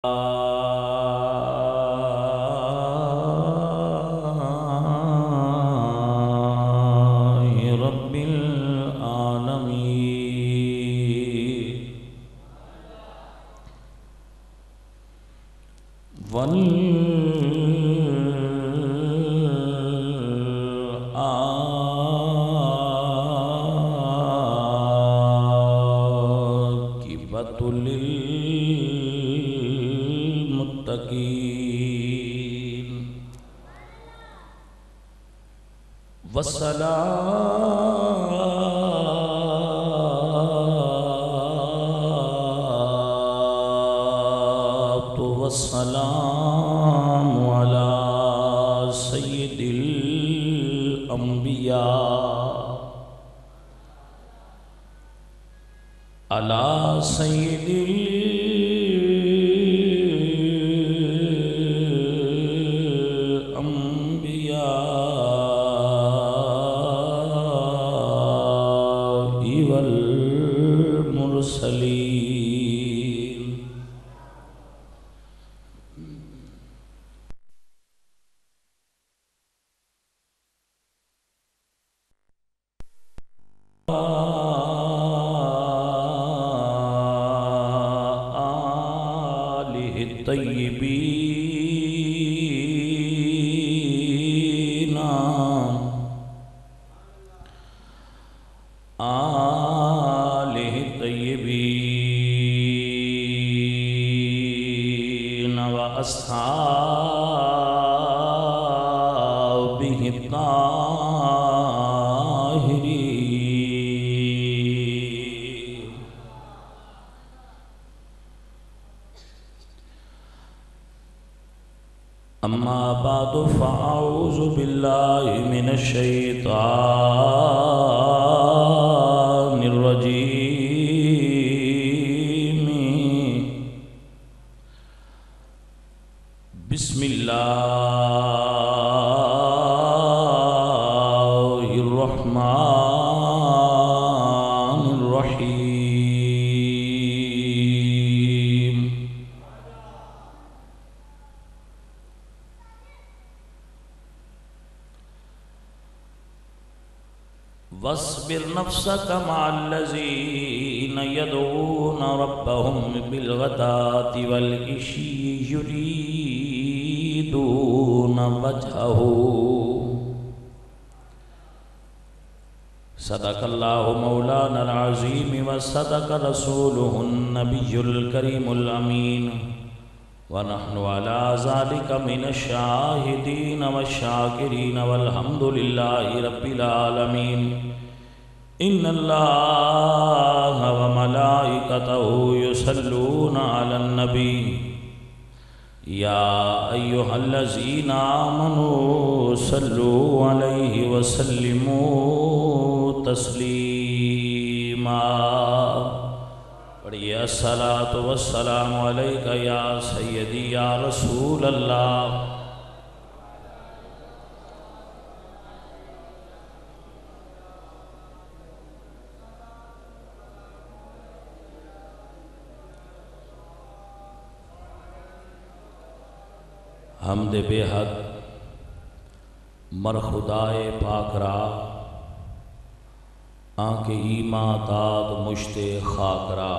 رب العالمين والعاقبة للمتقين والصلاة والسلام على سيد الأنبياء على سيد الأنبياء والمرسلين آله الطيبين آله الطيبين وأصحابه الطاهرين أما بعد فأعوذ بالله من الشيطان الرجيم بسم الله الرحمن الرحيم واصبر نفسك مع الذين يدعون ربهم بالغداة والعشي يريدون وجهه صدق الله مولانا العظيم وصدق رسوله النبي الكريم الأمين ونحن على ذلك من الشاهدين والشاكرين والحمد لله رب العالمين إن الله وملائكته يصلون على النبي يا أيها الذين آمنوا صلوا عليه وسلموا تسليما پڑھیے الصلاۃ والسلام علیک یا سیدی یا رسول اللہ حمد بے حد مر خدائے پاک را آنکھ ایمان داد مشت خاک را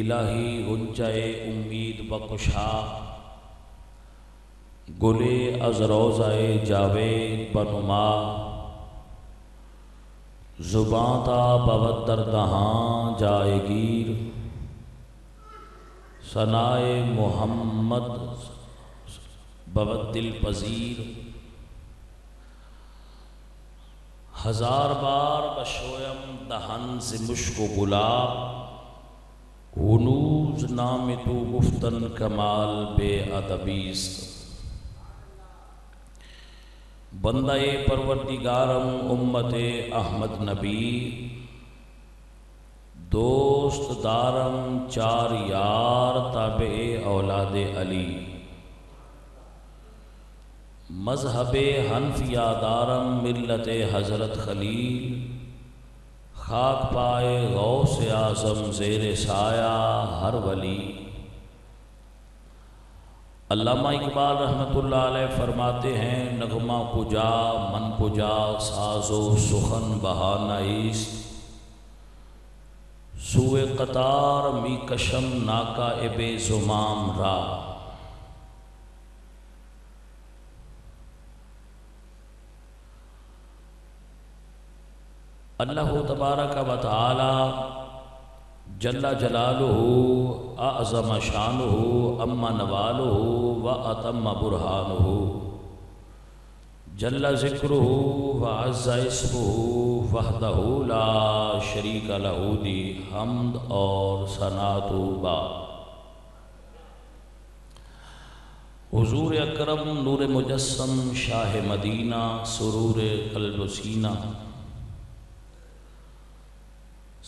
الہی غنچۂ امید بکشا گلے از روضۂ جاوید بنما زباں تا بود در دہاں جائے گیر ثنائے محمد بود دل پذیر ہزار بار بشویم دہن سے مشک و گلاب ہنوز نام تو گفتن کمال بے ادبیست بندہ پروردگارم امت احمد نبی دوست دارم چار یار تابع اولاد علی مذہب حنفیہ دارم ملت حضرت خلیل خاک پائے غوث اعظم زیر سایہ ہر ولی۔ علامہ اقبال رحمۃ اللہ علیہ فرماتے ہیں نغمہ کجا من کجا ساز و سخن بہانہ ایست، سوئے قطار می کشم ناکا ابے زمام را۔ اللہ تبارک و تعالی جل جلالہ اعظم شانہ اما نوالہ و اتم برہانہ، جل ذکرہ و عز اسمہ وحدہ لا شریک لہ دی حمد اور ثنا تو بعد۔ حضور اکرم نور مجسم شاہ مدینہ سرور قلب و سینہ،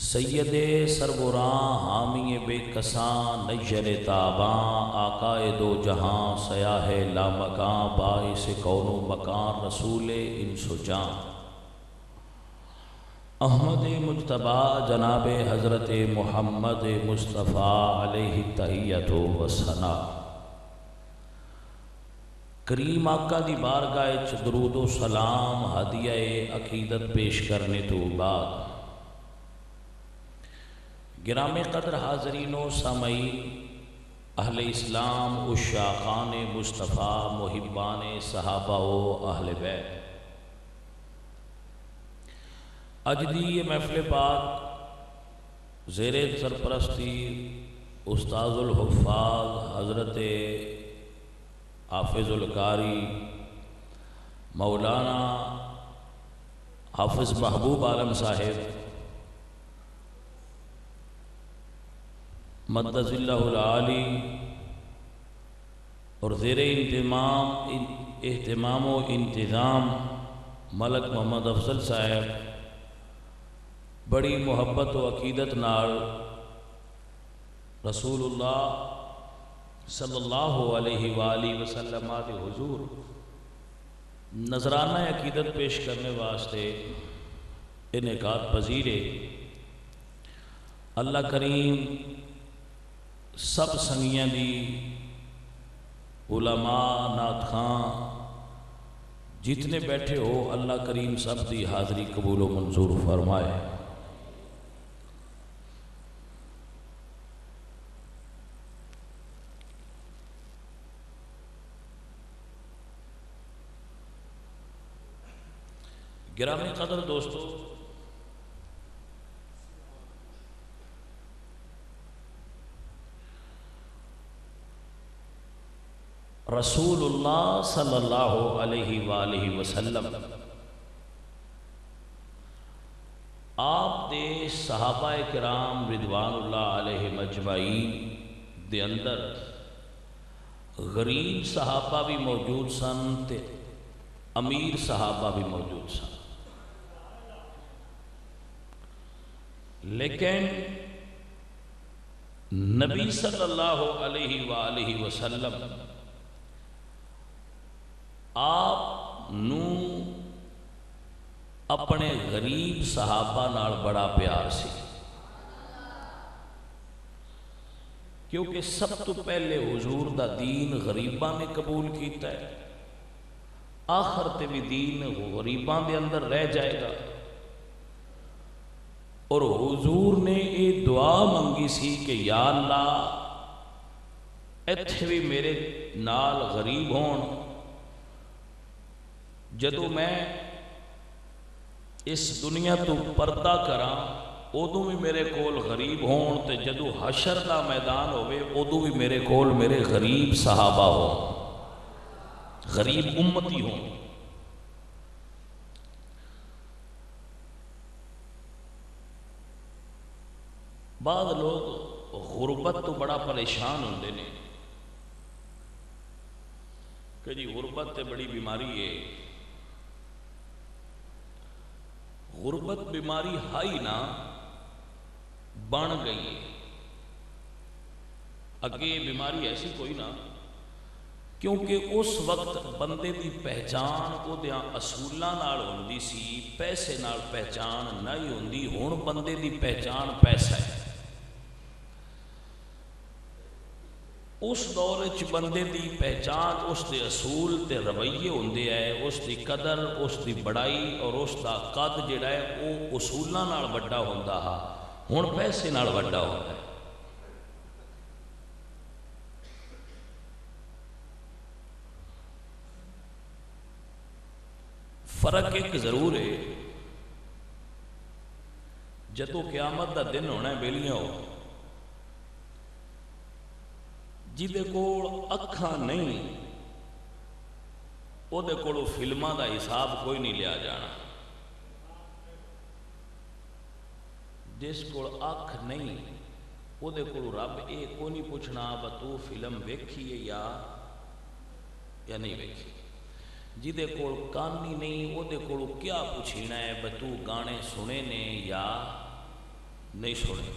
سید سربراں حامی بے کساں نیر تاباں، آقائے دو جہاں سیاہ لامکاں، باعث کون و مکان رسول انس و جاں، احمد مجتبی جناب حضرت محمد مصطفیٰ علیہ التحیۃ و ثنا۔ کریم آقا دی بارگاہ وچ درود و سلام ہدیہ عقیدت پیش کرنے تو بعد، گرامی قدر حاضرین و سامعین، اہل اسلام، عشاقان مصطفیٰ، محبان صحابہ و اہل بیت، اج دی یہ محفل پاک زیر سرپرستی استاذ الحفاظ حضرت حافظ القاری مولانا حافظ محبوب عالم صاحب مدد اللہ العالی، اور زیر اہتمام و انتظام ملک محمد افضل صاحب بڑی محبت و عقیدت نال رسول اللہ صلی اللہ علیہ وآلہ وسلم آدھے حضور نذرانہ عقیدت پیش کرنے واسطے انعقاد پذیرے۔ اللہ کریم سب سنگیاں دی، علماء، نعت خان جتنے بیٹھے ہو، اللہ کریم سب دی حاضری قبول و منظور فرمائے۔ گرامی قدر دوستو، رسول اللہ صلی اللہ علیہ وآلہ وسلم آپ دے صحابہ کرام رضوان اللہ علیہ مجمعین دے اندر غریب صحابہ بھی موجود سن تے امیر صحابہ بھی موجود سن، لیکن نبی صلی اللہ علیہ وآلہ وسلم آپ نو اپنے غریب صحابہ نال بڑا پیار سی، کیونکہ سب تو پہلے حضور دا دین غریباں نے قبول کیتا ہے، آخر تے بھی دین غریباں دے اندر رہ جائے گا، اور حضور نے یہ دعا منگی سی کہ یا اللہ ایتھے بھی میرے نال غریب ہون، جدو میں اس دنیا تو پردہ کراں ادو بھی میرے کول غریب ہون، تے جدو حشر دا میدان ہوئے ادو بھی میرے کول میرے غریب صحابہ ہون، غریب امتی ہون۔ بعض لوگ غربت تو بڑا پریشان ہوندے نے کہ جی غربت تے بڑی بیماری ہے، غربت بیماری ہائی نہ بن گئی ہے، اگے بیماری ایسی کوئی نہ کیونکہ اس وقت بندے دی پہچان وہ دیاں اصولاں نال ہوندی سی، پیسے نال پہچان نہیں ہوندی۔ ہن بندے دی پہچان پیسہ ہے۔ اس دور وچ بندے دی پہچان اس دے اصول تے رویے ہوندے ہے، اس دی قدر، اس دی بڑائی اور اس دا قد جڑا ہے وہ اصولاں نال وڈا ہوندا ہا، ہن پیسے نال وڈا ہوندا ہے۔ فرق ایک ضرور ہے، جدو قیامت دا دن ہونا ہے بیلیاں ہو، جدے کول اکھاں نہیں او دے کولو فلماں دا حساب کوئی نہیں لیا جانا، جس کول اکھ نہیں او دے کولو رب اے کوئی نہیں پوچھنا با تو فلم ویکھی ہے یا نہیں ویکھی، جدے کول کان ہی نہیں او دے کولو کیا پوچھنا ہے با تو گانے سنے نے یا نہیں سنے،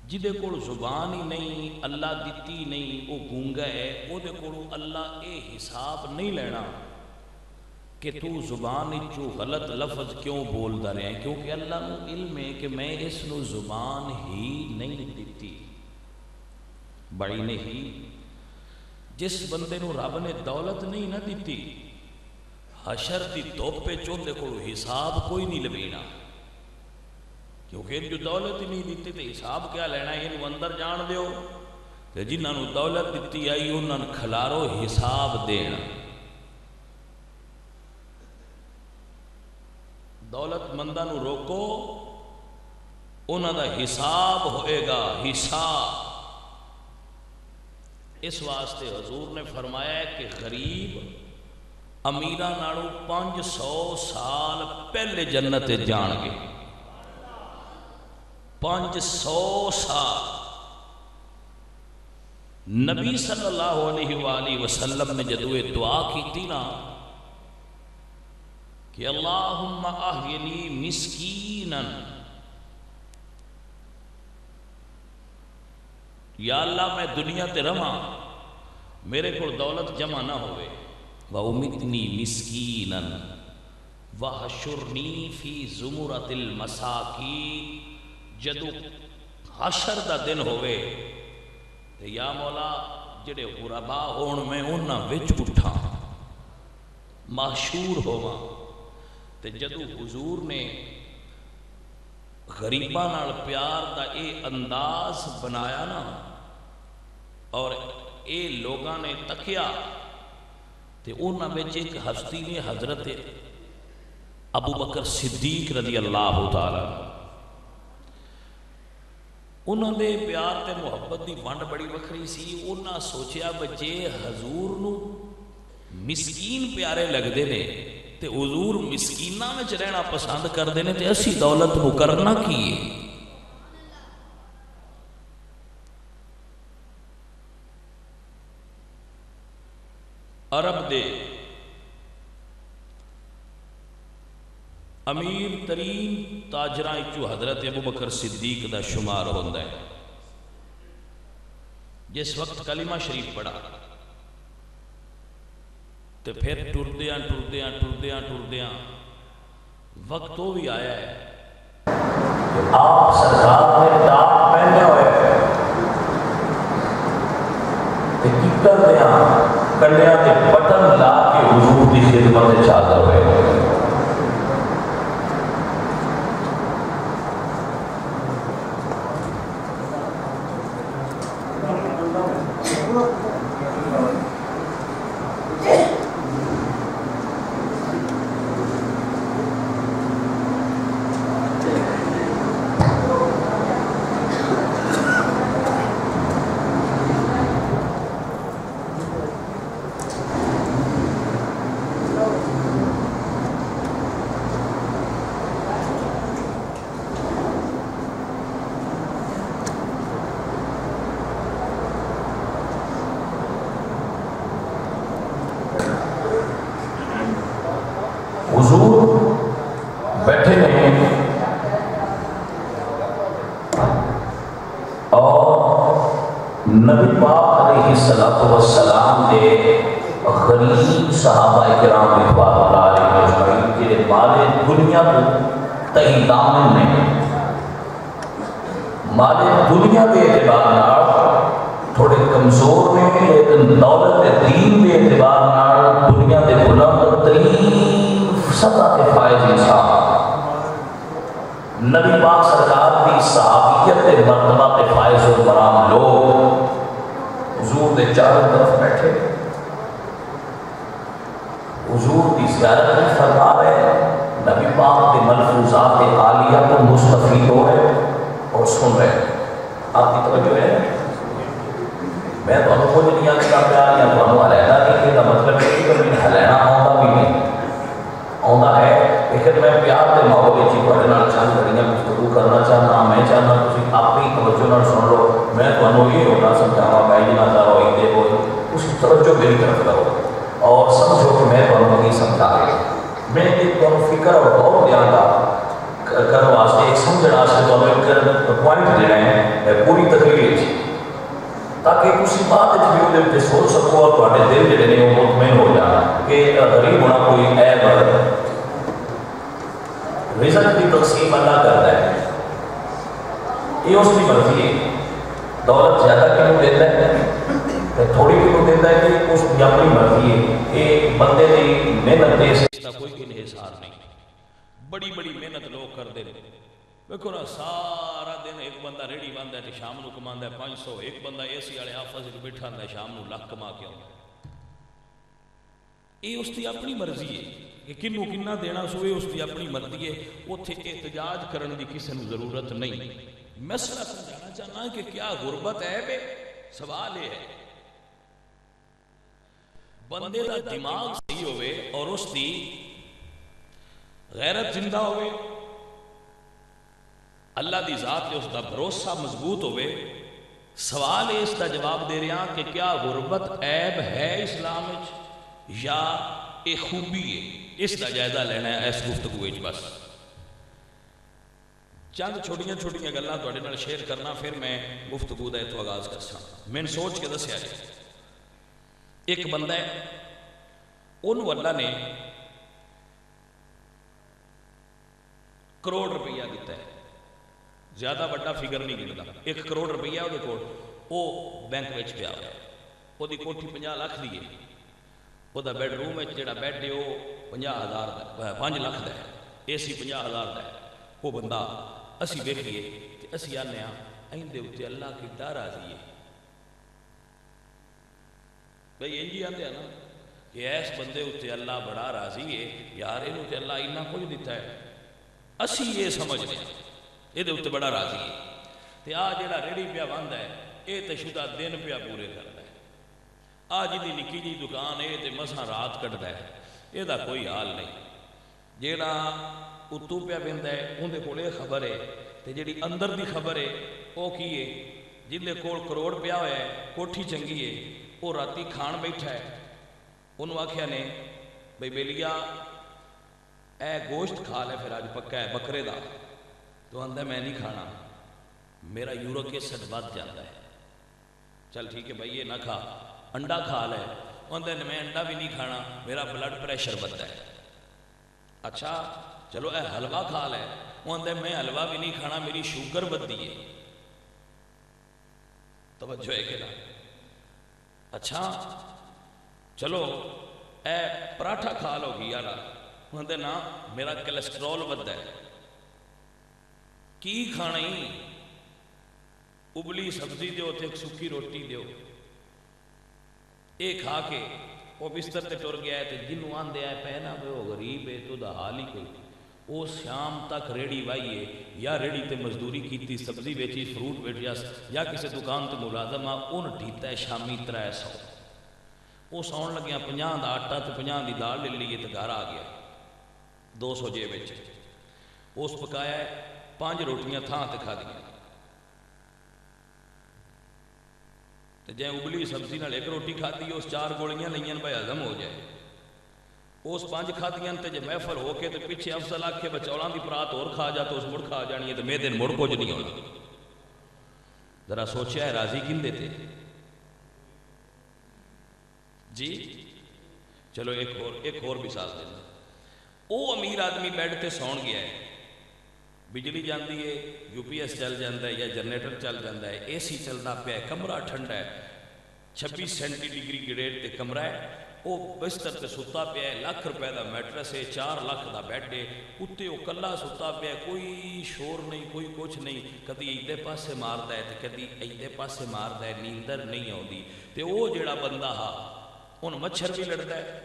جدے کول زبان ہی نہیں اللہ دیتی نہیں وہ گونگا ہے، او دے کولو اللہ اے حساب نہیں لینا کہ تو زبان چو غلط لفظ کیوں بول دا رہے ہیں، کیونکہ اللہ نو علم ہے کہ میں اس نو زبان ہی نہیں دیتی۔ بڑی نہیں جس بندے نو رب نے دولت نہیں نہ دیتی، حشر دی دھوپے چوندے کولو حساب کوئی نہیں لبینا، کیونکہ جو دولت ہی نہیں دیتی تو حساب کیا لینا ہے، انہوں اندر جان دیو کہ جنہاں نو دولت دیتی آئی انہاں نو کھلارو حساب دینا۔ دولت مندہ نو روکو انہاں دا حساب ہوئے گا، حساب۔ اس واسطے حضور نے فرمایا ہے کہ غریب امیرہ ناڑو 500 سال پہلے جنت جان گے، 500 سال۔ نبی صلی اللہ علیہ وآلہ وسلم نے جدوے دعا کی تھی نا کہ اللہم احینی مسکینا، یا اللہ میں دنیا تے رہاں میرے کو دولت جمع نہ ہوئے، وَأُمِتْنِي مِسْكِينًا وَحَشُرْنِي فِي زُمُرَةِ الْمَسَاكِينِ، جدو حشر دا دن ہوئے تے یا مولا جڑے غربا ہون میں انہاں وچ اٹھاں محشور ہوا، تے جدو حضور نے غریباں نال پیار دا اے انداز بنایا نا اور اے لوگاں نے تکیا تے انہاں وچ ایک ہستی نے حضرت ابو بکر صدیق رضی اللہ تعالیٰ، انہاں دے پیار تے محبت دی ونڈ بڑی وکھری سی، انہاں سوچیا بچے حضور نو مسکین پیارے لگ دے نے تے حضور مسکینہ میں رہنا پسند کر دے نے تے اسی دولت مقررنا کیے۔ عرب دے امیر ترین تاجراں چو حضرت ابو بکر صدیق دا شمار ہوندہ ہے۔ جس وقت کلمہ شریف پڑھا تو پھر ٹردیاں ٹردیاں ٹردیاں ٹردیاں وقت وہ بھی آیا ہے آپ سرکار نے ٹاپ پہنے ہوئے کیکر دیاں کنڈیاں تے بٹن لا کے حضور دی خدمت چادر ہوئے۔ بیٹھے ہیں اور نبی پاک علیہ السلام دے غریب صحابہ کرام رضوان اللہ علیہ اجمعین جڑے مال دنیا کو تئی دامن نے مال دنیا کے اعتبار نال تھوڑے کمزور نے، لیکن دولت دین کے اعتبار نال دنیا کے بلند ترین سطح تے فائز انسان نبی پاک سرکار کی صحابیت کے مرتبہ کے فائز و برام لوگ حضور دے چاروں طرف بیٹھے حضور کی زیارت میں فرما رہے نبی پاک کے ملفوظات عالیہ کو مستفید ہو رہے اور سن رہے آپ کی توجہ ہے میں تو کچھ نہیں آتا پیا یا تو علیحدہ نہیں کہ مطلب ہے کہ میں ہلینا آتا بھی نہیں آتا ہے لیکن میں پیار کے ماحول میں تھوڑے نال چند گھڑیاں گفتگو کرنا چاہنا میں چاہنا تھی آپ ہی توجہ نال سن لو میں تمہیں یہ ہونا سمجھاوا میں جنا چاہ رہا ہوں دے ہو اس توجہ میری طرف کرو اور سمجھو کہ میں تمہیں نہیں سمجھا رہا میں ایک تمہیں فکر اور غور دیا گا کرنے واسطے ایک سمجھنے واسطے تمہیں ایک پوائنٹ دے رہے ہیں پوری تقریر تاکہ کسی بات بھی سوچ سکو اور تھوڑے دل جڑے نے وہ مطمئن ہو جانا کہ غریب ہونا کوئی عیب ہے رزق کی تقسیم اللہ کرتا ہے یہ اس کی مرضی ہے دولت زیادہ کیوں دیتا ہے تھوڑی کیوں دیتا ہے کہ اس کی اپنی مرضی ہے کہ بندے کی محنت دے سے کوئی انحصار نہیں بڑی بڑی محنت لوگ کر دے دیکھو نا سارا دن ایک بندہ ریڑی باندھا ہے شام کو کماندا ہے 500 ایک بندہ اے سی والے آفس میں بیٹھا ہوندا ہے شام کو لاکھ کما کے آਉਂدا ہے یہ اس کی اپنی مرضی ہے کہ کنوں کنا دینا سوئے اس کی اپنی مرضی ہے اتنے احتجاج کرنے کی کسی نے ضرورت نہیں مسئلہ سمجھانا چاہنا کہ کیا غربت ہے بے سوال یہ ہے بندے دا دماغ صحیح ہوئے اور اس کی غیرت زندہ ہوئے اللہ دی ذات جو اس کا بھروسہ مضبوط ہوئے سوال اس کا جواب دے رہا کہ کیا غربت عیب ہے اسلام یا ایک خوبی ہے اس کا جائزہ لینا ہے اس گفتگو بس چند چھوٹیاں چھوٹیاں گلاں تواڈے نال شیئر کرنا پھر میں گفتگو دا تو آغاز کرساں میں سوچ کے دسیا جائے ایک بندہ ہے ان اللہ نے کروڑ روپیہ دیتا ہے زیادہ بڑا فگر نہیں گنتا 1 کروڑ روپیہ وہ دیکھو وہ بینک میں پیا ہوا ہے وہ دی کوٹھی 50 لاکھ دی ہے وہ دا بیڈ روم ہے جڑا بیڈ ہے وہ 50,000 دا 5 لاکھ دا ہے اے سی 50,000 دا ہے وہ بندہ اسی دیکھئے کہ اسی آنے ہاں این دے ہوتے اللہ کی ڈر آزی ہے بھئی انجی آنے نا کہ ایس بندے ہوتے اللہ بڑا راضی ہے یار انہوں ہوتے اللہ انہا کچھ دیتا ہے اسی یہ سمجھ لیں یہ دے ہوتے بڑا راضی ہے تے آج جڑا ریڑی پیا باندھا ہے یہ تے شدہ دن پیا پورے کرتا ہے آج دی نکی جی دکان ہے تے مساں رات کٹتا ہے یہ دا کوئی حال نہیں جڑا اتو پیا بندہ ہے ان دے کولے خبر ہے تے جڑی اندر دی خبر ہے وہ کی ہے جن دے کول کروڑ پیا ہویا ہے کوٹھی چنگی ہے وہ راتی کھان بیٹھا ہے انہوں آکھیا نے بھئی بیلیا اے گوشت کھا لے پھر آج پکا ہے بکرے دا تو اندھا میں نہیں کھانا میرا یورک ایسڈ بات جاتا ہے چل ٹھیک ہے بھائی یہ نہ کھا انڈا کھا لے اندھا میں انڈا بھی نہیں کھانا میرا بلڈ پریشر بڑھتا ہے اچھا چلو اے حلوہ کھا لے اندھا میں حلوہ بھی نہیں کھانا میری شوگر بڑھتی ہے توجہ ہے کہ نا اچھا چلو اے پراٹھا کھا لو گی یارا اندھا نا میرا کلیسٹرول بڑھتا ہے کی کھانا ہی ابلی سبزی دیو تے ایک سکی روٹی دیو ایک کھا کے وہ بستر تے ٹر گیا ہے تے جنوں آن دے آئے پہنا بے وہ غریب ہے تو دا حال ہی کوئی وہ شام تک ریڑی بائیے یا ریڑی تے مزدوری کیتی سبزی بیچی فروٹ بیچیا یا کسی دکان تے ملازم ان ڈھیتا ہے شامی 300 وہ سون لگیا 50 دا آٹا تے 50 دی دال لے لیے تے گھر آ گیا 200 جے بیچے اس پکایا ہے 5 روٹیاں تھاں تے کھا دیا تے جائیں ابلی سبزی نال 1 روٹی کھا دی اس 4 گولیاں لئیاں بھائی ہضم ہو جائے اس 5 کھا دیاں تے جے محفل ہو کے تے پیچھے افضل آکھے بچولاں دی پرات اور کھا جا تو اس مڑ کھا جانی ہے تے میں دن مڑ کچھ نہیں ہونا ذرا سوچیا ہے راضی کن دیتے جی؟ چلو ایک اور مثال دینا. وہ امیر آدمی بیڈ تے سون گیا ہے، بجلی جاندی ہے، یو پی ایس چل جاتا ہے یا جنریٹر چل جاتا ہے، اے سی چلتا پیا ہے، کمرہ ٹھنڈا ہے، 26 سینٹی ڈگری گریڈ تے کمرہ ہے، وہ بستر تے ستا پیا ہے، ₹1,00,000 دا میٹرس ہے، 4 لاکھ دا بیڈ ہے، اتنے وہ کلا ستا پیا ہے، کوئی شور نہیں، کوئی کچھ نہیں، کدی ایدے پاسے مارتا ہے تے کدی ایدے پاسے مارتا ہے، نیندر نہیں آتی. تے وہ جڑا بندہ ہا ان مچھر بھی لڑتا ہے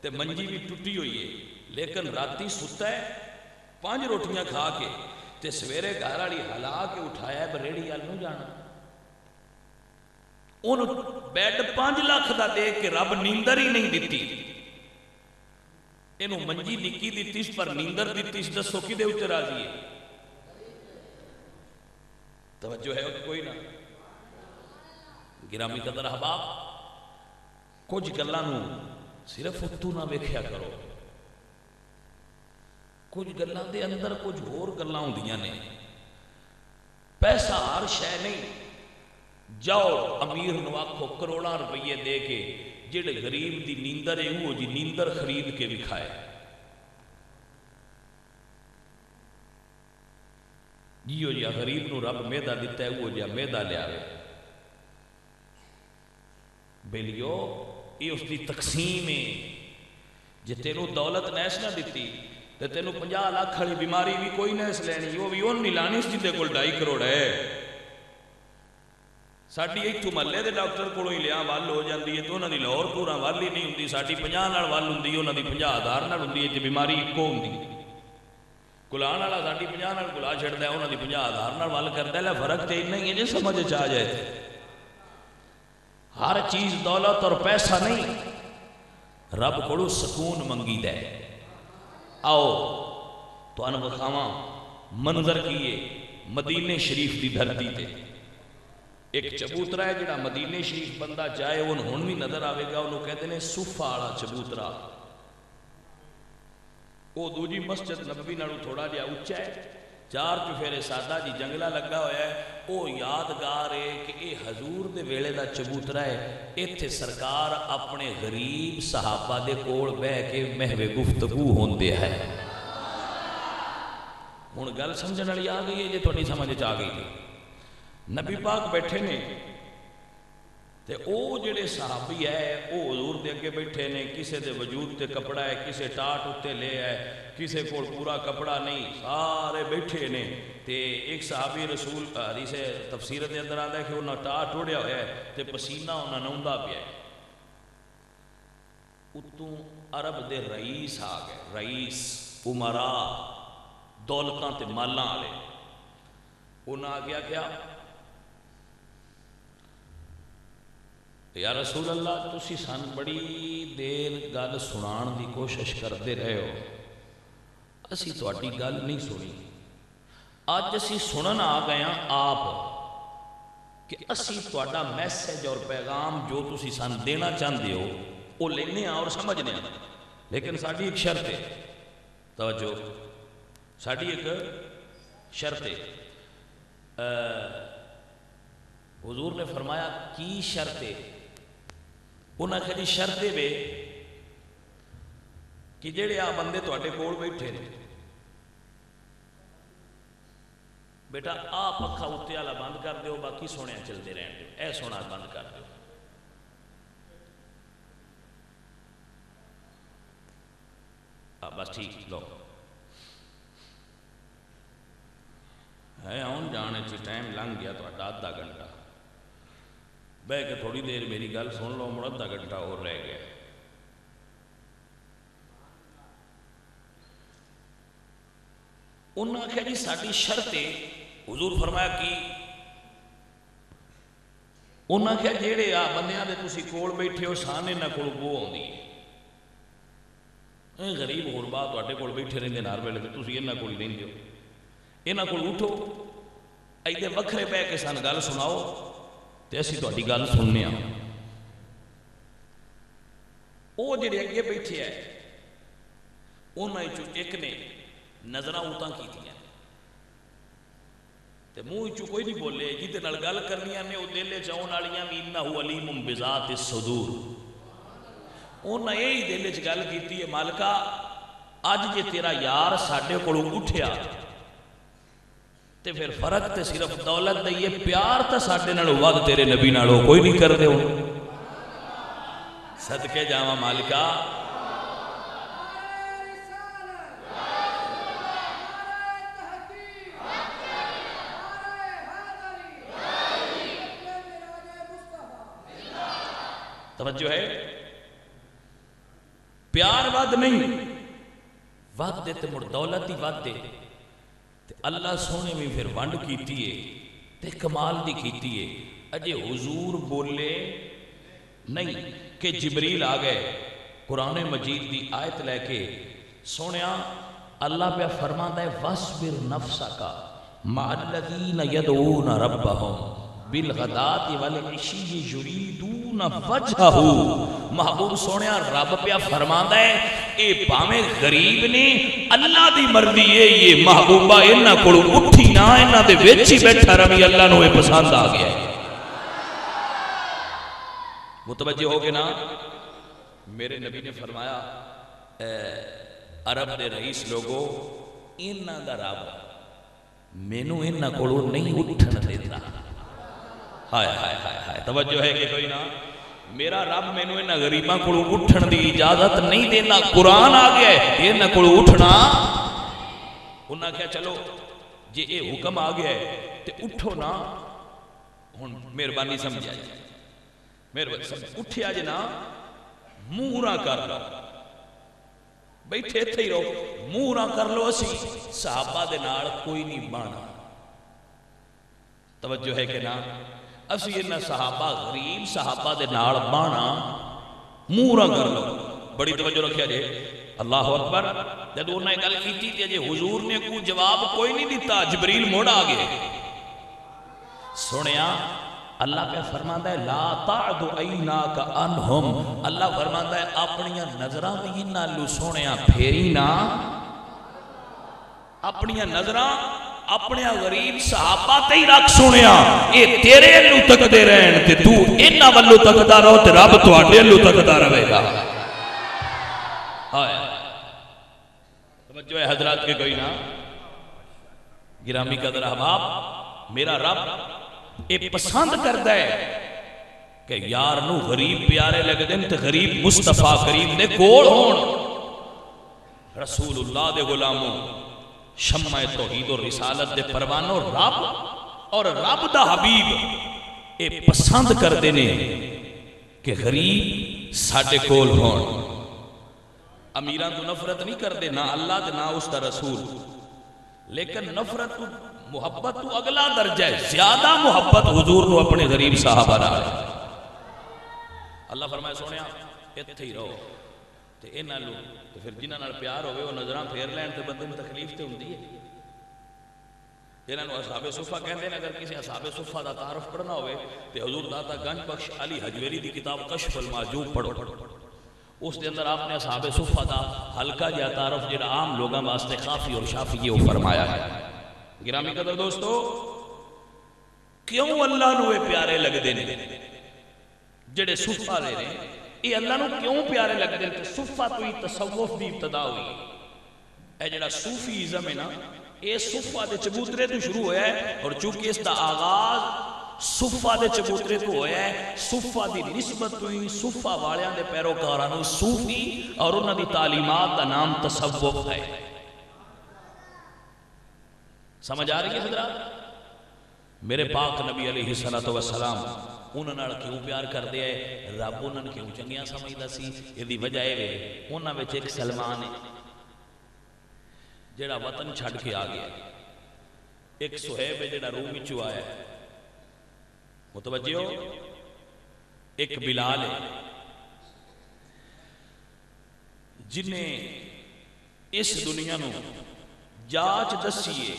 تے منجی بھی ٹوٹی ہوئی ہے، لیکن راتی ستا ہے 5 روٹیاں کھا کے تے سویرے گھر والی ہلا کے اٹھایا ہے ریڑھی وال نہیں جانا. ان بیڈ 5 لاکھ دا دے کے رب نیندر ہی نہیں دیتی، اینو منجی نکی دیتی پر نیندر دیتی. دسو کدے اتنے راضی ہے؟ توجہ ہے کوئی نہ؟ گرامی قدر احباب، کچھ گلاں نو صرف اتو نہ ویکھیا کرو، کچھ گلاں دے اندر کچھ اور گلاں ہوندیاں نے. پیسہ ہر شے نہیں. جاؤ امیر نو آکھو کروڑاں روپیے دے کے جڑے غریب دی نیندر ہے وہ جی نیندر خرید کے دکھائے. جیو جی غریب نو رب میدا دیتا ہے وہ جا میدا لے آوے. بیلیو یہ اس کی تقسیم ہے. جی تینوں دولت نیس نہ دیتی تو تینوں 50 لاکھ والی بیماری بھی کوئی نیس لینی، وہ بھی ان نہیں لانی جیدے کول 2.5 کروڑ ہے. ساڈی اتوں محلے کے ڈاکٹر کو ہی لیا ول ہو جاتی ہے تو انہوں کی لاہور پورا ول ہی نہیں ہوتی. ساری 50 ول ہوتی، انہوں کی 50,000 ہوتی ہے، بیماری ایکو ہوتی. گلان والا ساڑی 50 گلا چڑھتا ہے، انہوں کی 50,000 ول کرتا ہے. فرق تو اتنا ہی ہے جی سمجھ آ جائے. ہر چیز دولت اور پیسہ نہیں، رب کو سکون منگی دے. آؤ تو ان بخاواں منظر کیے مدینے شریف دی دھرتی تے. ایک چبوترا ہے جڑا مدینے شریف بندہ جائے وہ ہن بھی نظر آئے گا، انہوں کہتے ہیں صفہ والا چبوترا. وہ دوجی مسجد نبوی نالوں تھوڑا جہا اچا ہے، 4 چفیرے سادہ جی جنگلہ لگا ہوا ہے. وہ یادگار ہے کہ یہ حضور دے ویلے دا چبوترا ہے. ایتھے سرکار اپنے غریب صحابہ دے کول بہ کے محو گفتگو ہوندے ہے. ہن گل سمجھن والی آ گئی ہے جی تھوڑی سمجھ آ گئی. نبی پاک بیٹھے نے تے او جڑے صحابی ہے وہ حضور دے اگے بیٹھے نے. کسے دے وجود تے کپڑا ہے، کسے ٹاٹ اتے لے ہے، کسے کول پورا کپڑا نہیں، سارے بیٹھے نے. تے ایک صحابی رسول حدیث تفسیر دے اندر آتا ہے کہ انہاں ٹاٹ اڑیا ہوا ہے تے پسینہ انہاں نوندا پیا ہے. اتوں عرب دے رئیس آ گئے، رئیس عمرا دولتاں تے مالاں والے. انہاں آ گیا کیا یا رسول اللہ تسی سان بڑی دیر گل سنان دی کوشش کرتے رہے ہو، اسی تواڈی گل نہیں سنی. اج اسی سنن آ گئے ہاں آپ کہ اسی تواڈا میسج اور پیغام جو تسی سان دینا چاہتے ہو وہ لینے اور سمجھنے ہاں. لیکن ساڈی ایک شرط ہے، توجہ، ساڈی ایک شرط ہے. حضور نے فرمایا کی شرط ہے؟ انہاں کہا جی شرط ہے کہ جڑے آ بندے تواڈے کول بیٹھے نے بیٹا آ پکھا اتنے والا بند کر دیو، باقی سونے چلتے رہن دیو، اے سونا بند کر دیو. بس ٹھیک لو ہے آن جانے چی ٹائم لنگ گیا تو آدھا گھنٹہ بہ کے تھوڑی دیر میری گل سن لو، مڑ آدھا گھنٹہ اور رہ گیا. انہوں نے کہا جی ساری شرط ہے. حضور فرمایا کی؟ انہوں نے کہا جیڑے آ بندیاں دے تسی کول بیٹھے ہو سان انہاں کول بو آندی ہے. غریب غربا تواڈے کول بیٹھے رہندے ہر ویلے تے تسی انہاں کول رہندے ہو. انہاں کول اٹھو ایدے وکھرے بہ کے سان گل سناؤ تے اسی تواڈی گل سننے ہاں. وہ جڑے اگے بیٹھے ہیں انہاں وچوں ایک نے نظراں اوتاں کیتیاں. تے منہ چوں کوئی نہیں بولے جہدے نال گل کرنیاں نے وہ دل چ آن والیاں بھی انہ علیم بذات الصدور انہاں یہی دل چ گل کیتی ہے مالکا اج جے تیرا یار ساڈے کولوں اٹھیا تے پھر فرق تے صرف دولت دا یہ پیار تے ساڈے نال ود تیرے نبی نال کوئی نہیں کردے ہو صدقے جاواں مالکا توجہ ہے پیار ود نہیں ود دے تے مڑ دولت ہی ود دے تے اللہ سونے میں پھر ونڈ کیتی ہے تے کمال دی کیتی ہے اجے حضور بولے نہیں کہ جبریل آ گئے قرآن مجید دی آیت لے کے سونیا اللہ پہ فرماتا ہے وَاصْبِرْ نَفْسَكَ مَعَ الَّذِينَ يَدْعُونَ رَبَّهُمْ بالغداۃ والعشی یریدون وجہہ محبوب سونیا رب پہ فرماندا ہے اے پاویں غریب نے اللہ دی مرضی ہے یہ محبوبہ انہاں کول اٹھی نہ انہاں دے وچ ہی بیٹھا رہی اللہ نو اے پسند آ گیا ہے متوجہ ہو گے نا میرے نبی نے فرمایا عرب دے رئیس لوگوں انہاں دا رب مینوں انہاں کولوں نہیں اٹھن دیتا ہائے ہائے ہائے ہائے توجہ ہے کہ کوئی نہ میرا رب مینوں انہاں غریباں کولوں اٹھن دی اجازت نہیں دینا قرآن آ گیا ہے انہاں کولوں اٹھنا انہاں کہا چلو جے اے حکم آ گیا ہے تے اٹھو نا ہن مہربانی سمجھا جائے مہربانی سمجھ اٹھیا جے نا منہ کر لو بیٹھے تھے ہی رہو منہ کر لو اسی صحابہ دے نال کوئی نہیں بانا توجہ ہے کہ نا اسی انہاں صحابہ غریب صحابہ دے نال بانا منہ کر لو بڑی توجہ رکھیا جے اللہ اکبر جب انہوں نے گل کی تھی جے حضور نے کوئی جواب کوئی نہیں دیتا جبریل موڑ آ گئے سنیا اللہ پہ فرماتا ہے لا تعد عیناک عنہم اللہ فرماتا ہے اپنیاں نظراں بھی انہاں لو سونیا پھیری نہ اپنیاں نظراں اپنے غریب صحابہ تے ہی رکھ سونیا اے تیرے لو تک دے رہن تے تو انہاں ولو تکدا رہو تے رب تواڈے لو تکدا رہے گا ہائے توجہ ہے حضرات کے کوئی نہ گرامی قدر احباب میرا رب اے پسند کرتا ہے کہ یار نو غریب پیارے لگ دیں تے غریب مصطفیٰ کریم دے کول ہون رسول اللہ دے غلاموں شمع توحید و رسالت دے پروانوں رب اور رب دا حبیب اے پسند کر دینے کہ غریب ساڑھے کول ہون امیران تو نفرت نہیں کر دے نہ اللہ دے نہ اس دا رسول لیکن نفرت تو محبت تو اگلا درجہ ہے زیادہ محبت حضور نو اپنے غریب صحابہ رہا ہے اللہ فرمائے سونیا اتھے ہی رہو تے انہاں لو تو پھر جنہاں نال پیار ہوئے وہ نظراں پھیر لین تے بندے میں تکلیف تے ہوندی ہے جنہاں نو اصحاب صفہ کہندے ہیں اگر کسی اصحاب صفہ دا تعارف پڑھنا ہوئے تے حضور داتا گنج بخش علی حجویری دی کتاب کشف المعجوب پڑھو اس دے اندر آپ نے اصحاب صفہ دا ہلکا جا تعارف جڑا عام لوگاں واسطے کافی اور شافی یہ فرمایا ہے گرامی قدر دوستو کیوں اللہ نو پیارے لگ دینے جڑے صفہ لے رہے ہیں یہ اللہ نو کیوں پیارے لگ دینے کہ صفہ تو ہی تصوف بھی ابتدا ہوئی اے جڑا صوفیزم ہے نا یہ صفہ دے چبوترے تو شروع ہویا ہے اور چونکہ اس دا آغاز صفہ دے چبوترے تو ہویا ہے صفہ دی نسبت تو ہی صفہ والیاں دے پیروکارانو صوفی اور انہاں دی تعلیمات دا نام تصوف ہے سمجھ آ رہی ہے حضرات میرے پاک نبی علیہ السلام انہوں نے کیوں پیار کر دیا ہے رب انہوں نے کیوں چنگیاں سمجھدا سی یہ دی وجہ ہے انہوں نے ایک سلمان ہے جڑا وطن چھڑ کے آ گیا ایک صہیب ہے جڑا روم وچوں آیا ہے متوجہ ہو ایک بلال ہے جنہیں اس دنیا نو جاچ دسیے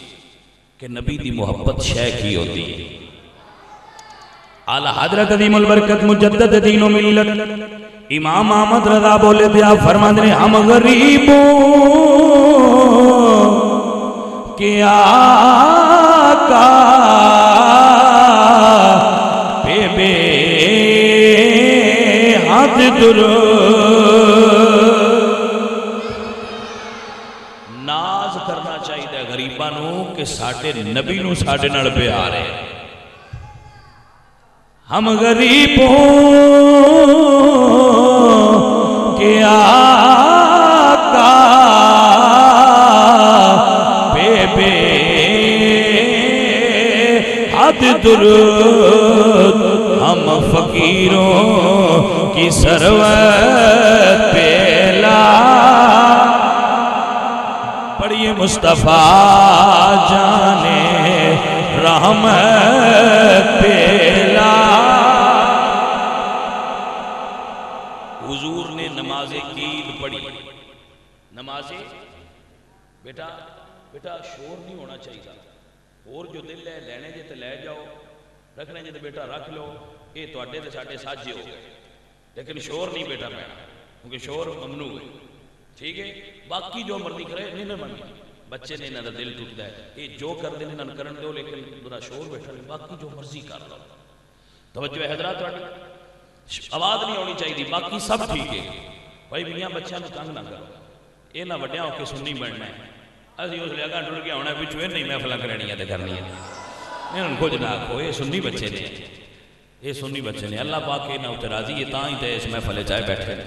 کہ نبی دی محبت شے کی ہوتی ہے اعلی حضرت عظیم البرکت مجدد دین و ملت امام احمد رضا بولے تھے آپ فرماتے ہیں ہم غریبوں کے آقا آقا بے بے حد ناز کرنا چاہیے غریباں نو کہ ساڈے نبی نو ساڈے نال پیار ہے. ہم غریب ہوں کہ آقا بے بے حد درود ہم فقیروں کی ثروت پیلا. پڑھیے مصطفیٰ جانے رحمت پیلا. حضور نے نماز عید پڑھی. نماز بیٹا شور نہیں ہونا چاہیے. اور جو دل ہے لینے جے تے لے جاؤ, رکھنے جے تے بیٹا رکھ لو. یہ تواڈے تے ساڈے ساجے ہو گئے, لیکن شور نہیں بیٹا پینا, کیونکہ شور ممنوع ہے. ٹھیک ہے, باقی جو مرضی کرے نہیں نہ منی. بچے نے انہاں دا دل ٹوٹدا ہے, یہ جو کر دے انہاں کرن دیو, لیکن ذرا شور بیٹھا نہیں, باقی جو مرضی کر لو. توجہ ہے حضرات تواڈی, آواز نہیں ہونی چاہیے, باقی سب ٹھیک ہے. بھائی میاں بچیاں نوں تنگ نہ کرو, یہ نہ وڈیاں ہو کے سنی بننا ہے. اسی اس لیے اگاں ٹر کے ہونا پچھو نہیں محفلاں کرنیاں تے کرنیاں. انہاں کچھ نہ آکھو, یہ سنی بچے نے, یہ سنی بچے نے. اللہ پاک انہاں تے راضی ہے, تاں ہی تے اس محفل چائے بیٹھے نے.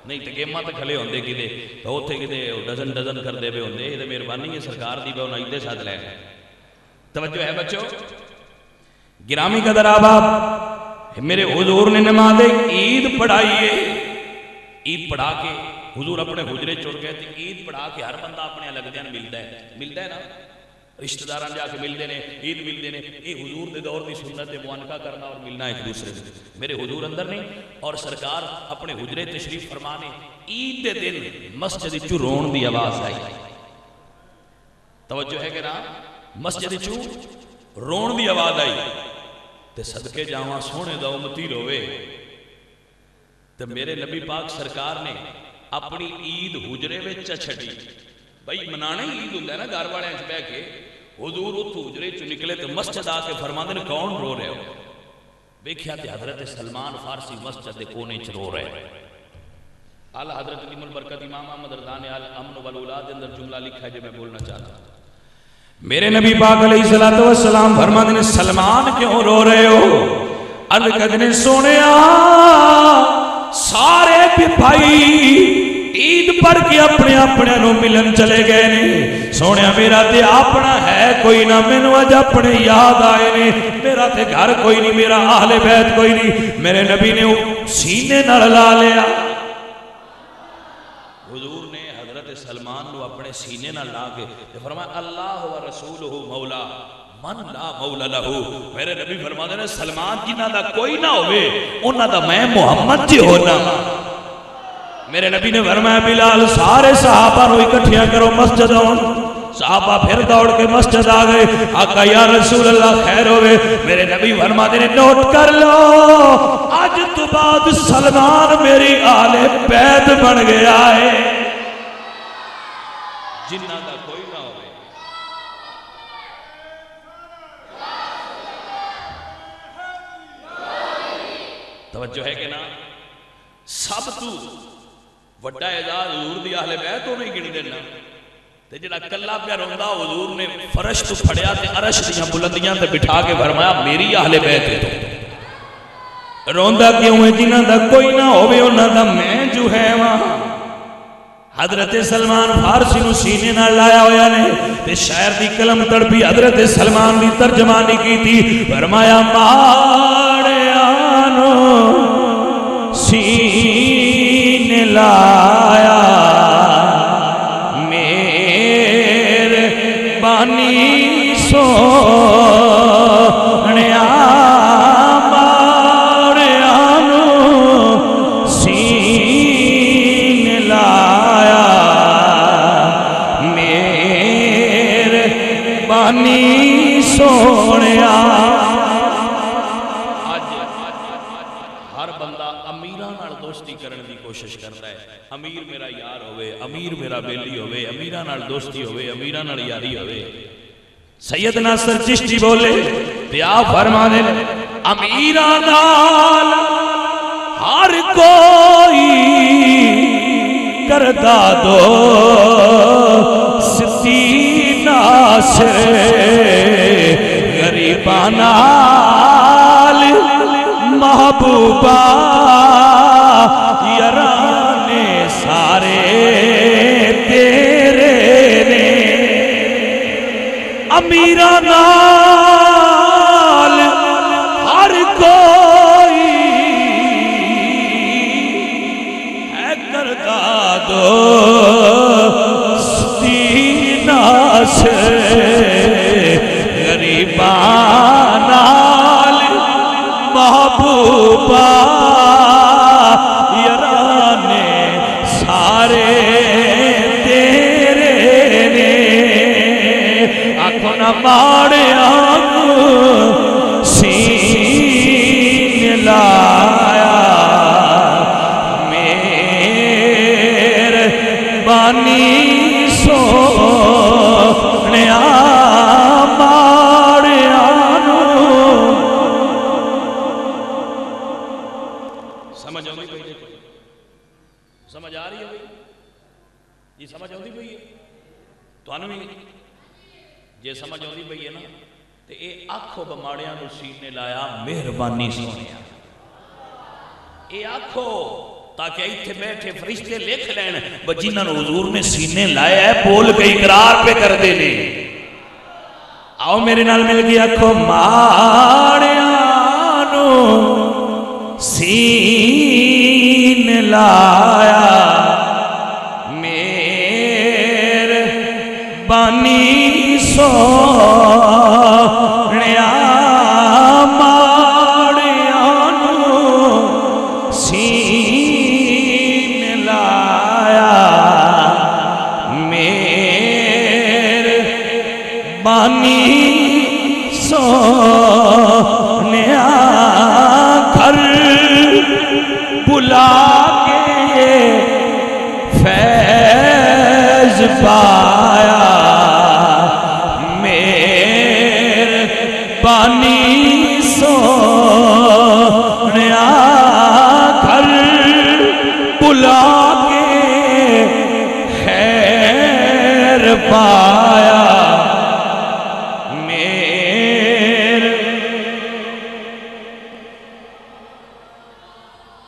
نہیں تو گیماں تے کھلے ہوندے کدے تو اوتھے کدے ڈزن کردے پے ہوندے. یہ تے مہربانی ہے سرکار دی, انہاں عیدے ساتھ لے گئے. توجہ ہے بچوں, گرامی قدر آباب, میرے حضور نے نماز عید پڑھائی ہے. عید پڑھا کے حضور اپنے حجرے چڑ گئے تھے. عید پڑھا کے ہر بندہ اپنے لگدیاں ملتا ہے نا, رشتہ داراں جا کے ملتے ہیں, عید ملتے ہیں. یہ حضور دے دور دی سنت ہے, معانقہ کرنا اور ملنا ایک دوسرے سے. میرے حضور اندر نے اور سرکار اپنے حجرے تشریف فرمانے. عید دے دن مسجد چوں رون دی آواز آئی. توجہ ہے کہ نا, مسجد چوں رون دی آواز آئی. تے صدقے جاواں سونے دا امتی روے. تے میرے نبی پاک سرکار نے اپنی عید حجرے وچ چھڈی. بھائی منانا ہی عید ہوندا ہے نا گھر والے بہ کے. حضور اتھوں حجرے چ نکلے تے مسجد آ کے فرماندے نے کون رو رہے ہو. ویکھیا تے حضرت سلمان فارسی مسجد دے کونے چ رو رہے. اعلی حضرت علی البرکت امام احمد رضا نے الامن والاولاد اندر جملہ لکھا ہے جو میں بولنا چاہتا ہوں. میرے نبی پاک علیہ الصلوۃ والسلام فرماتے ہیں سلمان کیوں رو رہے ہو. عرض کرتے ہیں سونیا سارے بھی بھائی عید پڑھ کے اپنے نو ملن چلے گئے نے. سونیا میرا تے اپنا ہے کوئی نہ, مینوں اج اپنے یاد آئے نے. میرا تے گھر کوئی نہیں, میرا اہل بیت کوئی نہیں. میرے نبی نے سینے نال لا لیا. حضور نے حضرت سلمان نو اپنے سینے نال لا کے فرمایا اللہ و رسولہ مولا من لا مولا لہو. میرے نبی فرماتے ہیں سلمان جنہاں دا کوئی نہ ہوئے انہاں دا میں محمد جی ہونا. میرے نبی نے فرمایا بلال سارے صحابہ نو اکٹھیاں کرو مسجد آؤ. صحابہ پھر دوڑ کے مسجد آ گئے. آقا یا رسول اللہ خیر ہوئے. میرے نبی فرماتے ہیں نوٹ کر لو آج تو بعد سلمان میری آل بیت بن گیا ہے. جنہاں دا کوئی نہ ہوئے. توجہ ہے کہ نا, سب تو وڈا اعزاز حضور دی اہل بیت تو نہیں گن دینا. تے جڑا کلا پیا روندا حضور نے فرش تو پھڑیا تے عرش دیاں بلندیاں تے بٹھا کے فرمایا میری اہل بیت ہے. تو روندا کیوں ہے جنہاں دا کوئی نہ ہوے انہاں دا میں جو ہے وہاں. حضرت سلمان فارسی نو سینے نال لایا ہویا نے تے شاعر دی قلم تڑپی حضرت سلمان دی ترجمانی کی تھی. فرمایا ماڑیانو سینے لایا میرے بانی سونیا ماڑیانو سینے لایا میرے بانی سونیا. کوشش کرتا ہے امیر میرا یار ہوئے, امیر میرا بیلی ہوئے, امیرہ نال دوستی ہوئے, امیرہ نال یاری ہوئے. سید ناصر چشتی بولے دیا فرمانے امیران نال ہر کوئی کردہ دوستی ناصر غریبان نال محبوبہ یرانے سارے تیرے نے امیران نال ہر کوئی ہے کردہ دوستی ناصر غریبان نال محبوبہ یرانے سارے تیرے نے آنکھوں نہ ماڑے آنکھوں سین لایا میرے بانی سونیا ماڑے آنکھوں سمجھ آؤں گی بھئی سمجھ آ رہی ہے بھئی یہ سمجھ آؤں گی بھئی تو آنو بھی جے سمجھ آؤں گی بھئی ہے نا تو اے آنکھو بماڑیاں نو سینے لایا مہربانی سونیا اے آنکھو تاکہ ایتھے بیٹھے فرشتے لکھ لین جنہاں نو حضور نے سینے لایا ہے بول کے اقرار پہ کر دے لے آؤ میرے نال مل گیا آنکھو ماڑیاں نو سین لایا میرے بانی سونیا ماڑیاں نو سین لایا میرے بانی سونیا گھر بلا کے فیض پایا میرے بانی سونیا گھر بلا کے خیر پایا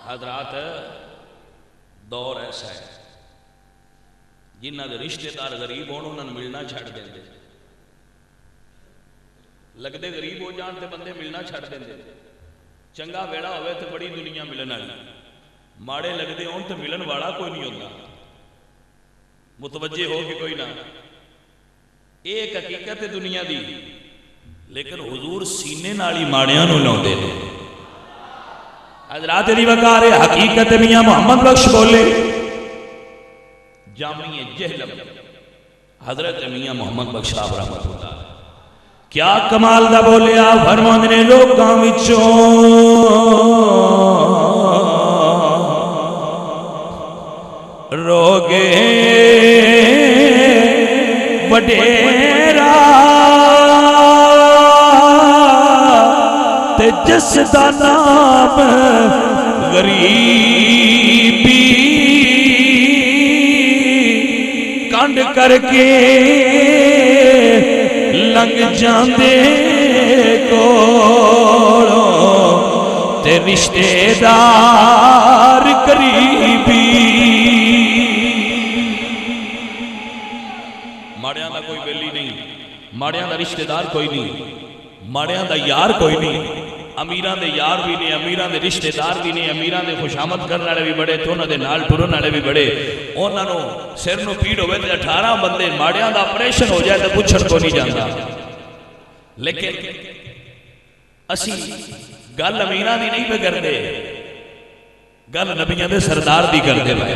حضرات دور ایسا ہے جنہ دے رشتے دار غریب ہون انہوں نے ملنا چھڑ دیں دے لگتے غریب ہو جان تے بندے ملنا چھڑ دیں دے چنگا ویڑا ہوئے تے بڑی دنیا ملنا گئی ماڑے لگتے ہون تے ملن والا کوئی نہیں ہوتا متوجہ ہو کہ کوئی نہ ایک حقیقت ہے دنیا دی لیکن حضور سینے نالی ماڑیاں نو لاؤں دے دے حضرات دی وقار حقیقت میاں محمد بخش بولے جامعہ جہلم حضرت میاں محمد بخش صاحب رحمت اللہ کیا کمال دا بولے آپ فرمان نے لوگاں وچوں روگے وڈیرا تے جس دا نام غریبی کنڈ کر کے لنگ جاندے کوڑوں تے رشتے دار قریبی ماڑیاں دا کوئی بیلی نہیں ماڑیاں دا رشتے دار کوئی نہیں ماڑیاں دا یار کوئی نہیں امیران دے یار بھی نہیں امیران دے رشتے دار بھی نہیں امیران دے خوشامد کرنے والے بھی بڑے تو انہاں دے نال ٹرن والے بھی بڑے انہاں نو سر نو پیڑ ہوئے تے 18 بندے ماڑیاں دا آپریشن ہو جائے تے پوچھن کو نہیں جاندا لیکن اسی گل امیران دی نہیں پہ کر دے گل نبیان دے سردار دی کر دے بھائی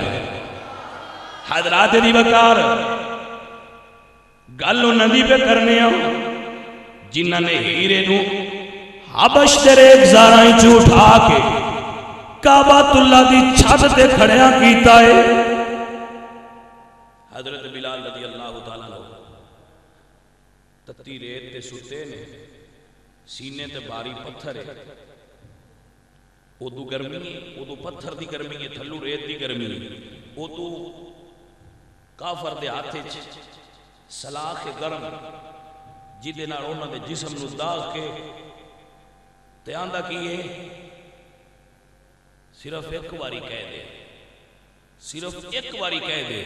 حضرات دی وقار گل نبی پہ کرنے ہوں جنہاں نے ہیرے نو حبش تیرے ایک زارائیں چوٹھا کے کعبۃ اللہ دی چھت تے کھڑیاں کیتا ہے حضرت بلال رضی اللہ تعالیٰ عنہ تتی ریت تے ستے نے سینے تے باری پتھر ہے ادو گرمی ہے ادو پتھر دی گرمی ہے تھلو ریت دی گرمی ہے ادو کافر دے ہاتھے سلاخ گرم جیدے نال انہاں دے جسم نو داغ کے تے آندا کیے صرف ایک باری کہہ دے صرف ایک باری کہہ دے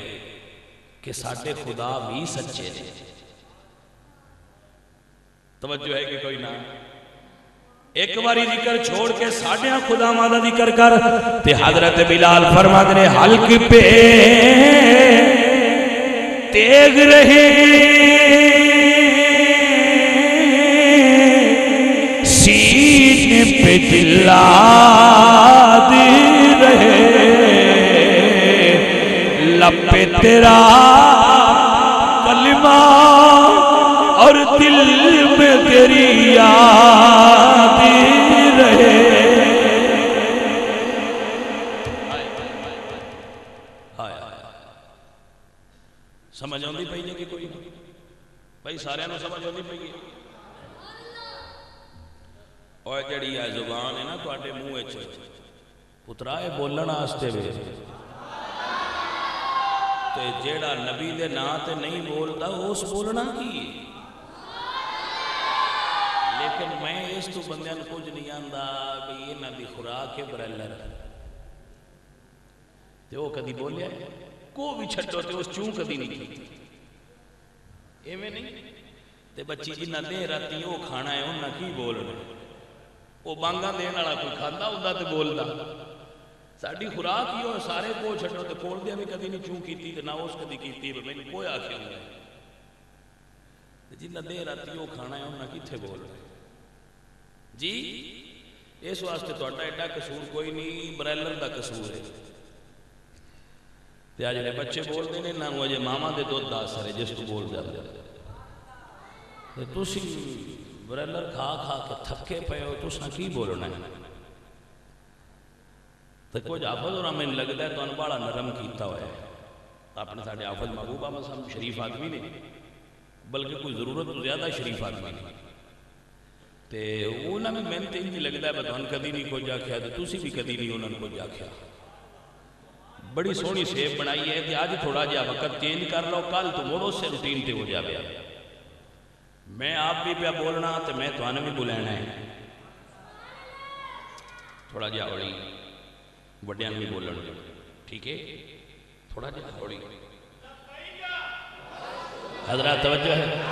کہ ساڈے خدا بھی سچے نے توجہ ہے کہ کوئی نہ ایک باری ذکر چھوڑ کے ساڈیاں خدا مادا ذکر کر تے حضرت بلال فرماتے نے حلق پہ تیغ رہے سینے پہ جلاد رہے لب پہ تیرا کلمہ اور دل میں تیری یاد رہے سمجھ آندی پئی کہ کوئی بھائی سارے نو سمجھ آندی پئی اور جڑی ہے زبان ہے نا تواڈے منہ وچ پترا اے بولن واسطے وے تے جیڑا نبی دے نام تے نہیں بولدا اس بولنا کی لیکن میں اس تو بندیاں نوں کچھ نہیں آندا بھی انہاں دی خوراک ہے برائلر تے وہ کدی بولیا کو بھی چھڈو تے اس چوں کدی نہیں کی ایویں نہیں تے بچی جنہ دے راتی وہ کھانا ہے انہاں کی بولنا وہ بانگاں دین والا کوئی کھاندا ہوندا تے بولدا ساڈی خوراک ہی ہو سارے کو چھڈو تے کول دے بھی کدی نہیں چوں کیتی تے نہ اس کدی کیتی میں کوئی آکھیا ہوندا تے جنہ دے راتی وہ کھانا ہے انہاں کیتھے بولنا جی اس واسطے تہاڈا ایڈا قصور کوئی نہیں برائلر دا قصور ہے تے جڑے بچے بولدے نے انہاں نوں اجے ماما دے دودھ دا اثر ہے جس کو بول جاندے تے تسی برائلر کھا کھا کے تھکے پئے ہو تساں کی بولنا ہے تے کچھ حافظ اور میں لگدا ہے تانوں بڑا نرم کیتا ہوا ہے اپنے ساڈے حافظ محبوب احمد صاحب شریف آدمی نے بلکہ کوئی ضرورت تو زیادہ شریف آدمی نے تے انہاں بھی میں تے انج لگدا ہے بتان کدی نہیں کچھ آکھیا تے تسی بھی کدی نہیں انہاں نوں کچھ آکھیا بڑی سونی سیب بنائی ہے کہ آج تھوڑا جہا وقت چینج کر لو کل تو موڑو سے روٹین تے ہو جاوے میں آپ بھی پیا بولنا تے میں توانے بھی بلانا ہے تھوڑا جہا ہوڑی وڈیاں بھی بولنا ٹھیک ہے تھوڑا جہا ہوڑی حضرات توجہ ہے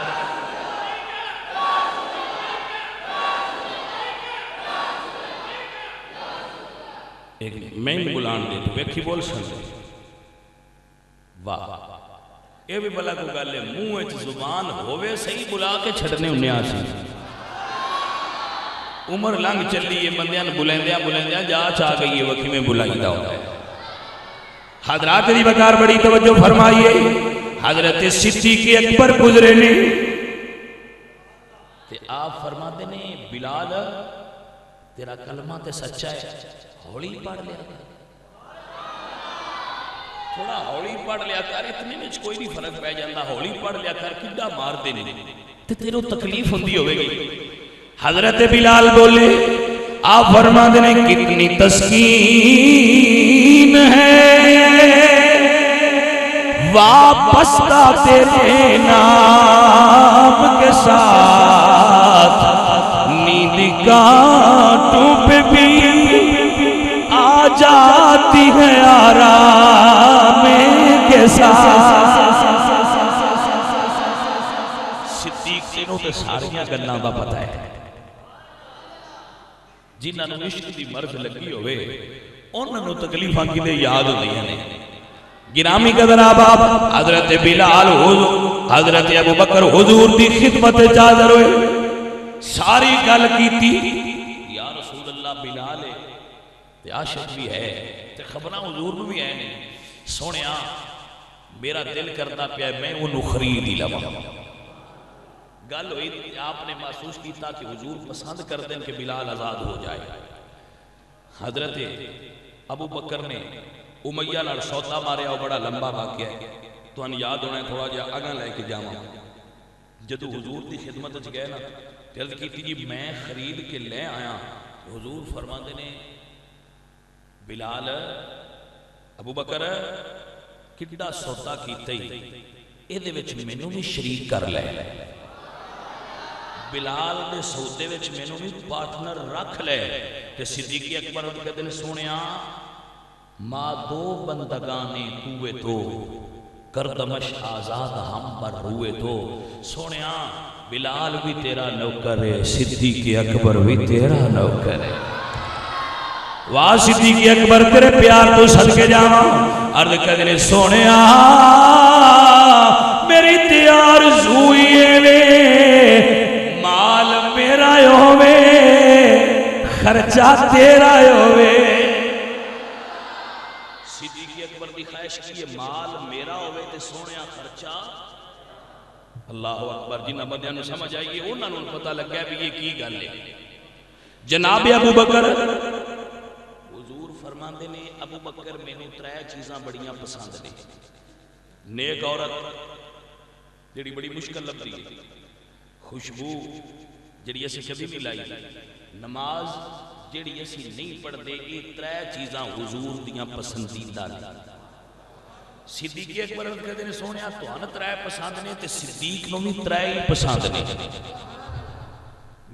ایک میں بلان دے تو ویکھی بول سکتے واہ یہ بھی بلا کو گالے منہ اچ زبان ہوئے صحیح بلا کے چھڑنے انہیں آسی عمر لنگ چلی یہ بندیاں بلندیاں جا چاہ گئی یہ وقی میں بلائی دا ہوتا ہے حضرات دی بکار بڑی توجہ فرمائیے حضرت صدیق اکبر گزرے نے تے آپ فرما دینے بلال تیرا کلمہ تے سچا ہے ہولی پڑھ لیا تھوڑا ہولی پڑھ لیا کر اتنے میں کوئی نہیں فرق پہ جاندہ ہولی پڑھ لیا کر کڈا مار دینے تے تیرے تکلیف ہوندی ہوئے گی حضرت بلال بولے آپ فرما دینے کتنی تسکین ہے وابستہ تیرے نام کے ساتھ نیند گاٹوں پہ بھی آ جاتی ہے آرام کے ساتھ صدیق سنوں تے ساریاں گلوں دا پتہ ہے جنہاں نوں عشق دی مرض لگی ہوئے انہاں نوں تکلیفاں کدے یاد ہوندیاں نے گرامی قدر آباب حضرت بلال حضرت ابو بکر حضور دی خدمت حاضر ہوئے ساری گل کیتی یا رسول اللہ بلال ہے تے عاشق بھی ہے تے خبریں حضور نو بھی ہے نہیں سونیا میرا دل کرتا پیا میں انہوں خرید ہی لوا گل ہوئی آپ نے محسوس کیتا کہ حضور پسند کر دیں کہ بلال آزاد ہو جائے حضرت ابو بکر نے امیہ نال سودا ماریا وہ بڑا لمبا واقعہ ہے تو ان یاد ہونا ہے تھوڑا جہا اگاں لے کے جاواں جدو حضور دی خدمت وچ گئے نا عرض کیتی جی میں خرید کے لے آیا، حضور فرماندے نے بلال ابو بکر کڈا سودا کیتا ہی اے وچ مینوں بھی شریک کر لے، بلال دے سودے وچ مینوں بھی پارٹنر رکھ لے۔ کہ صدیق اکبر کہتے ہیں سونیا ما دو بندگانے کوئے تو کردمش آزاد ہم پر ہوئے تو، سونیا بلال بھی تیرا نوکر ہے، صدیق اکبر بھی تیرا نوکر ہے۔ واہ صدیق اکبر تیرے پیار تو صدقے جاواں، عرض کہتے ہیں سونیا میری تیار زوئیے وے مال میرا ہوئے خرچہ تیرا ہوئے۔ صدیق اکبر دی خواہش کی مال میرا ہوئے تے سونیا خرچہ اللہ اکبر۔ جنہ بندیاں نو سمجھ آئیے انہاں نو پتہ لگ گیا بھی یہ کی گل ہے۔ جناب ابو بکر حضور فرماندے نے ابو بکر مینوں ترے چیزاں بڑیاں پسند نے، نیک عورت جڑی بڑی مشکل لبدی ہے، خوشبو جڑی اسی کبھی نہیں لائی، نماز جڑی اسی نہیں پڑھ دے، یہ ترے چیزاں حضور دیاں پسندیدہ نے۔ صدیق اکبر کہتے ہیں سونیا تہاں ترے پسند نے تے صدیق نو بھی ترے ہی پسند نے،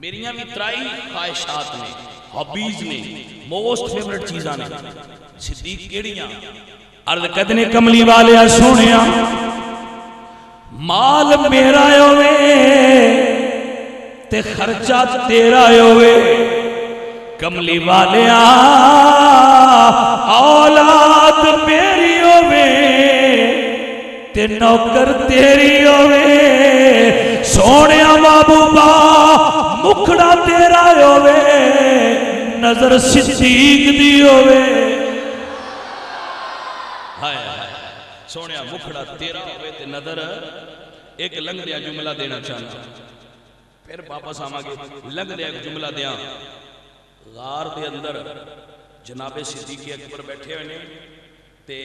میریاں بھی ترے ہی خواہشات نے، ہابیز نے، موسٹ فیورٹ چیزاں نے۔ صدیق کیڑیاں؟ عرض کہتے ہیں کملی والے سونیا مال میرا ہوئے تے خرچہ تیرا ہوئے، کملی والے اولاد میری ہوئے تے نوکر تیری ہوئے، سونیا محبوبہ مکھڑا تیرا ہوئے نظر صدیق دی ہوئے۔ سونیا مکھڑا تیرا ہوئے تے نظر ایک لنگ دیا جملہ دینا چاہنا، پھر واپس آما گے لنگ دیا ایک جملہ دیا۔ غار دے اندر جناب صدیق اکبر بیٹھے ہوئے تے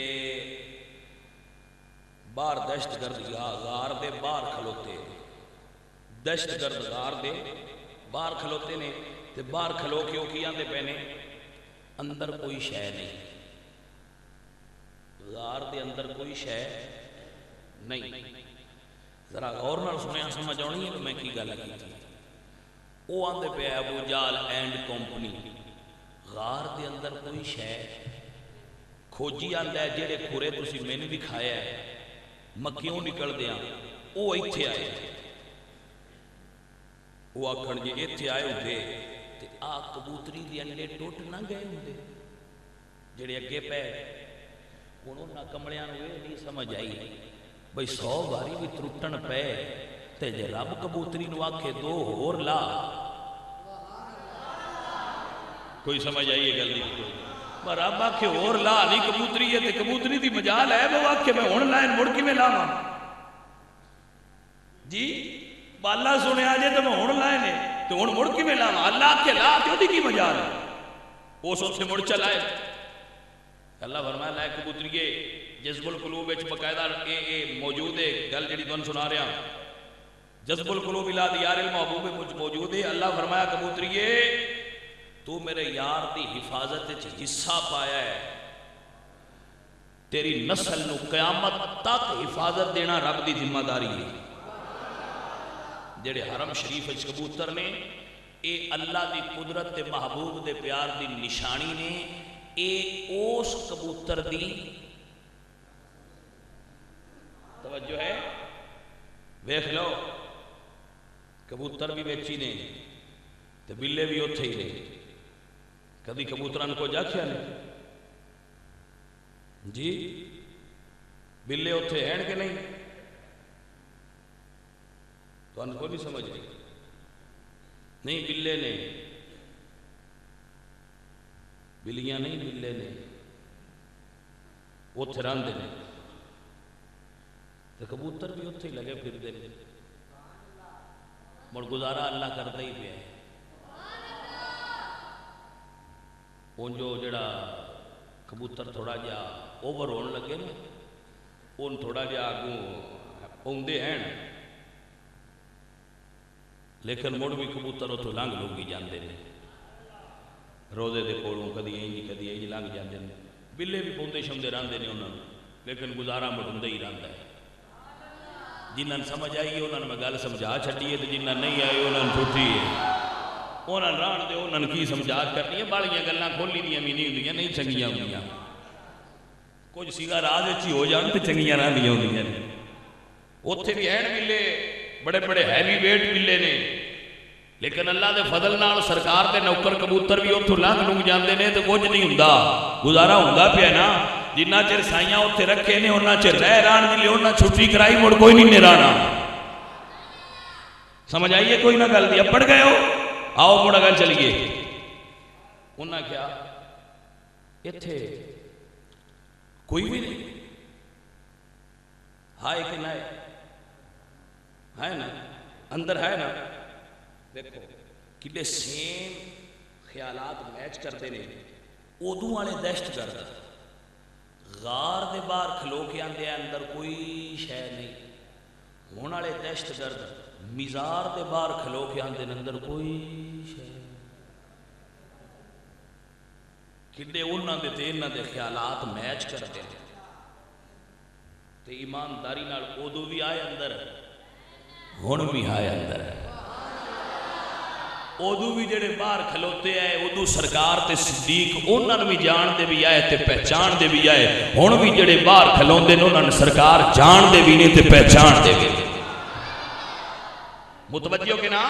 باہر دہشت گرد غار دے باہر کھلوتے، دہشت گرد غار دے باہر کھلوتے نے تے باہر کھلو کیوں کیا دے پہنے اندر کوئی شے نہیں، غار دے اندر کوئی شے نہیں۔ ذرا غور نال سنیا سمجھ آنی ہے کہ میں کی گل کی تھی۔ وہ آندے پہ ابو جال اینڈ کمپنی، غار دے اندر کوئی شے کھوجی آندہ ہے جیڑے کھورے تسی میں نے بھی کھایا ہے مکیوں نکل دیا، وہ ایتھے آئے، وہ آکھن جی ایتھے آئے ہوتے تے آ کبوتری دی انڈے ٹوٹ نہ گئے ہوتے جیڑے اگے پہ انہوں نہ کمڑیاں نوے نہیں سمجھ آئی بھئی 100 باری بھی ترٹن پہ تے جے رب کبوتری نو آکھے 2 اور لا، کوئی سمجھ آئیے گل نہیں، رب آکھے اور لا نہیں کبوتری ہے تے کبوتری دی مجال ہے وہ آکھے میں ہون لائن مڑ کی میں لاواں جی بالا سنے آجے تو میں ہون لائن ہے تو ہون مڑ کی میں لاواں، اللہ آکھے لا کیوں دی کی مجال ہے وہ سو سے مڑ چلائے۔ اللہ فرمایا لائے کبوتریے جذب القلوب وچ باقاعدہ اے موجود ہے گل جڑی تانوں سنا رہا جذب القلوب الی دیار المحبوب مجھ موجود ہے۔ اللہ فرمایا کبوتریے تو میرے یار دی حفاظت وچ حصہ پایا ہے، تیری نسل نو قیامت تک حفاظت دینا رب دی ذمہ داری ہے۔ جڑے حرم شریف وچ کبوتر نے اے اللہ دی قدرت تے محبوب دے پیار دی نشانی نے، اے اوس کبوتر دی توجہ ہے، ویکھ لو کبوتر بھی بیچی نے تے بلے بھی اوتھے ہی نے، کدی کبوتران کو جاکھیا نے جی بلے اوتھے ہیں کہ نہیں تو ان کو نہیں سمجھ رہی نہیں بلے نے بلیاں نہیں بلے نے اوتھے راندے نے تو کبوتر بھی اوتھے ہی لگے پھر دے مڑ گزارا اللہ کرتا ہی پیا ہے۔ ان جو جڑا کبوتر تھوڑا جا اوور ہون لگے نا ان تھوڑا جا آگوں اوندے ہیں لیکن مڑ بھی کبوتر اتوں لنگ لوگی جاندے نے روزے دے کولوں کدی انج لنگ جاندے نے بلے بھی پوندے شوندے رہندے نے انہاں لیکن گزارا مٹھوندا ہی رہندا ہے جنہاں سمجھ آئی ہے انہاں میں گل سمجھا چھڈی ہے تے جنہاں نہیں آئی انہاں چھٹی ہے انہاں رہن دے انہاں کی سمجھات کرنی ہے بالیاں گلاں کھولی دیاں بھی نہیں ہوندیاں نہیں چنگیاں ہوندیاں کچھ سیگا راز وچ ہی ہو جان تے چنگیاں رہندیاں ہوندیاں نے اوتھے بھی ہیں بلے بڑے بڑے ہیوی ویٹ بلے نے لیکن اللہ دے فضل نال سرکار دے نوکر کبوتر بھی اتوں لنگ لنگ جاندے نے تے کچھ نہیں ہوندا گزارا ہوندا پیا نا جنہ چر سائیاں اتنے رکھے نے انہاں چر رہ ران دی لے انہاں چھٹی کرائی مڑ کوئی نہیں نرانا سمجھ آئیے کوئی نہ گل دی اب پڑھ گئے ہو آؤ مڑا گل چلیے انہاں کیا اتھے کوئی بھی نہیں ہائے کہ نہ ہے نا اندر ہے نا دیکھو کلے سیم خیالات میچ کرتے ہیں ادو والے دہشت گرد غار دے باہر کھلو کے آندے اندر کوئی شے نہیں ہونے والے دہشت گرد مزار دے باہر کھلو کے آندے اندر کوئی شے کلے انہاں دے تے انہاں دے خیالات میچ کرتے ہیں تے ایمانداری نال ادو بھی آئے اندر ہن بھی آئے اندر ادو بھی جڑے باہر کھلوتے آئے ادو سرکار تے صدیق انہوں بھی جان دے بھی آئے تے پہچان دے بھی آئے ہن بھی جڑے باہر کھلوندے نے انہوں نے سرکار جان دے بھی نہیں تے پہچان دے بھی متوجہ کے نا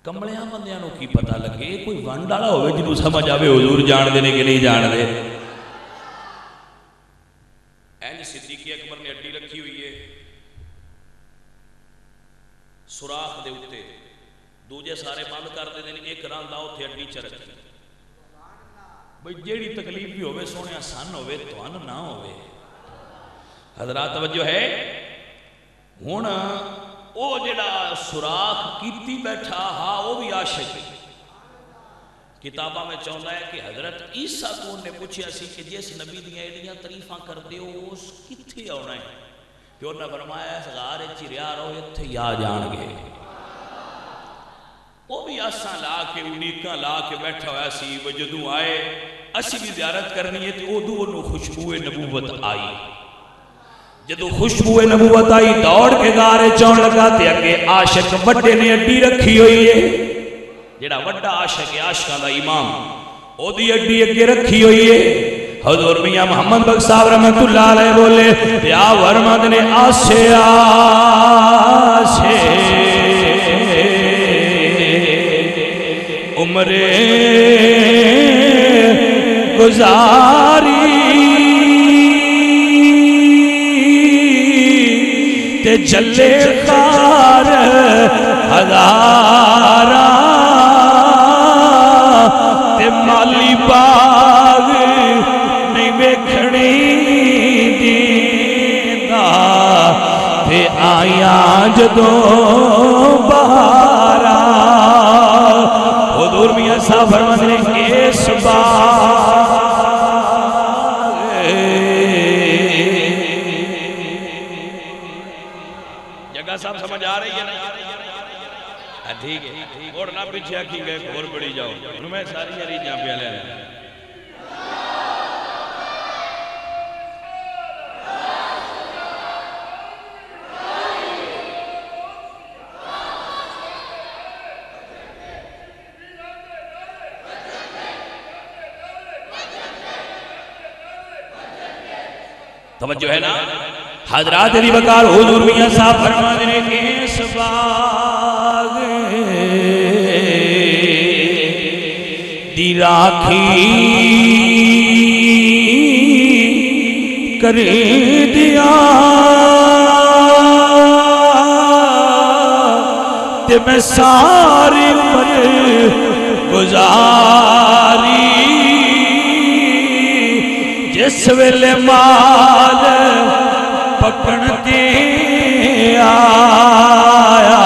کملیاں بندیاں نو کی پتہ لگے کوئی ونڈ والا ہوئے جنوں سمجھ آوے حضور جان دے نے کہ نہیں جان دے اینج صدیق اکبر نے اڈی رکھی ہوئی ہے سوراخ دے اتے دوجے سارے بند کر دے دیں ایک ران لاؤ تھے اڈی چرکی بھئی جیڑی تکلیف بھی ہوئے سونے آسان ہوئے تو ان نہ ہوئے حضرات توجہ ہے ہونا او جڑا سوراخ کیتی بیٹھا ہاں وہ بھی عاشق کتابہ میں چاہتا ہے کہ حضرت عیسیٰ کو نے پوچھا سی کہ جس نبی دیاں ایڈیاں تعریفاں کر دے ہو اس کتھے آنا ہے کہ انہوں نے فرمایا اس غارے چریا رہو اتھے یا جان گے وہ بھی آساں لا کے اڑیکاں لا کے بیٹھا ہوا سی وہ جدوں آئے اسی بھی زیارت کرنی ہے تو ادو انہوں خوشبو نبوت آئی جدو خوشبو نبوت آئی دوڑ کے غارے چون لگا تے اگے عاشق وڈے نے اڈی رکھی ہوئی ہے جڑا وڈا عاشق ہے عاشقاں دا امام او دی اڈی اگے رکھی ہوئی ہے حضور میاں محمد بخش صاحب رحمت اللہ علیہ بولے پیا ورمد نے آسے آسے عمرے گزاری تے جلے خار ہزارہ تے مالی باغ نہیں ویکھنی دینا تے آیاں جدوں بہارا حضور میاں صاحب فرماتے ہیں اس باغ جگہ صاحب سمجھ آ رہی ہے نا ٹھیک ہے اور نہ پیچھے آکھی گئے اور بڑی جاؤ انہوں میں ساری یاری جہاں پہ لے لیں توجہ ہے نا حضرات دی وقار حضور میاں صاحب فرما دینے کہ اس باغ دی راکھی کر دیا تے میں ساری پر گزاری جس ویلے مال پکڑتے آیا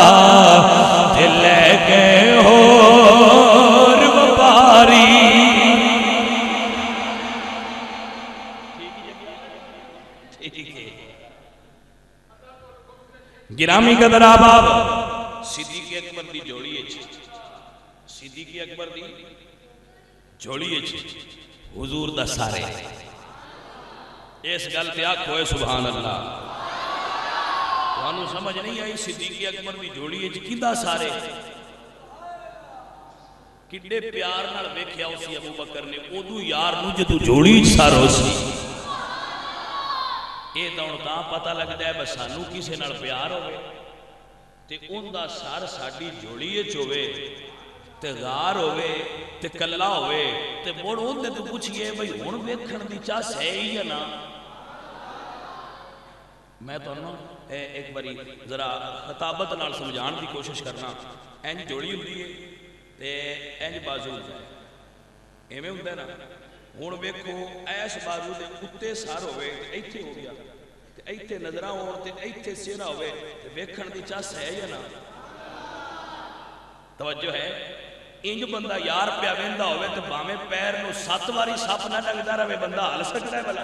تے لے گئے اور وپاری گرامی قدر آباب صدیق اکبر دی جوڑی ہے صدیق اکبر دی جوڑی ہے حضور دا سارے اس گل تے آکھو سبحان اللہ تانوں سمجھ نہیں آئی صدیق اکبر دی جوڑی ہے کدا سارے کڈے پیار نال ویکھیا اسی ابو بکر نے اودو یار نو جدو جوڑی سارو سی اے دون تاں پتہ لگدا ہے بس سانو کسے نال پیار ہوئے تے اون دا سار ساڈی جوڑی وچ ہوئے تے غار ہوئے تے کلا ہوئے تے مڑ اون دے تو پوچھئے بھئی ہن ویکھن دی چاس ہے یا نا میں تو نا ایک باری ذرا خطابت نال سمجھان دی کوشش کرنا اینج جوڑی ہوندی ہے تے اینج بازو ہوتا ہے ایویں ہوندا ہے نا ہن ویکھو ایس بازو دے اُتے سار ہوئے تے ایتھے ہو گیا تے ایتھے نظراں ہون تے ایتھے سیرا ہوئے تے ویکھن دی چاس ہے یا نا توجہ ہے انج بندہ یار پیا ویندا ہوئے تے باویں پیر نو 7 واری سپ نہ ڈنگدا رہے بندہ ہل سکدا ہے بھلا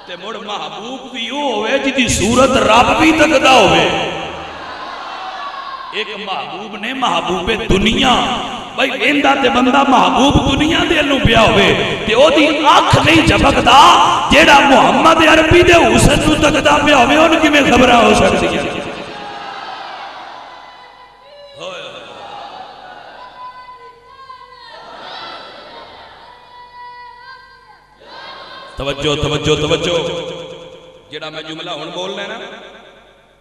تے مڑ محبوب بھی او ہوئے جدی صورت رب بھی تکدا ہوئے ایک محبوب نے محبوب دنیا بھائی ویندا تے بندہ محبوب دنیا دے لوں پیا ہوئے تے او دی آنکھ نہیں جھپکدا جیڑا محمد عربی دے حسن نو تکدا پیا ہوئے ان کی میں خبراں ہو سکتی ہے توجہ توجہ توجہ جیڑا میں جملہ ہن بولنا ہے نا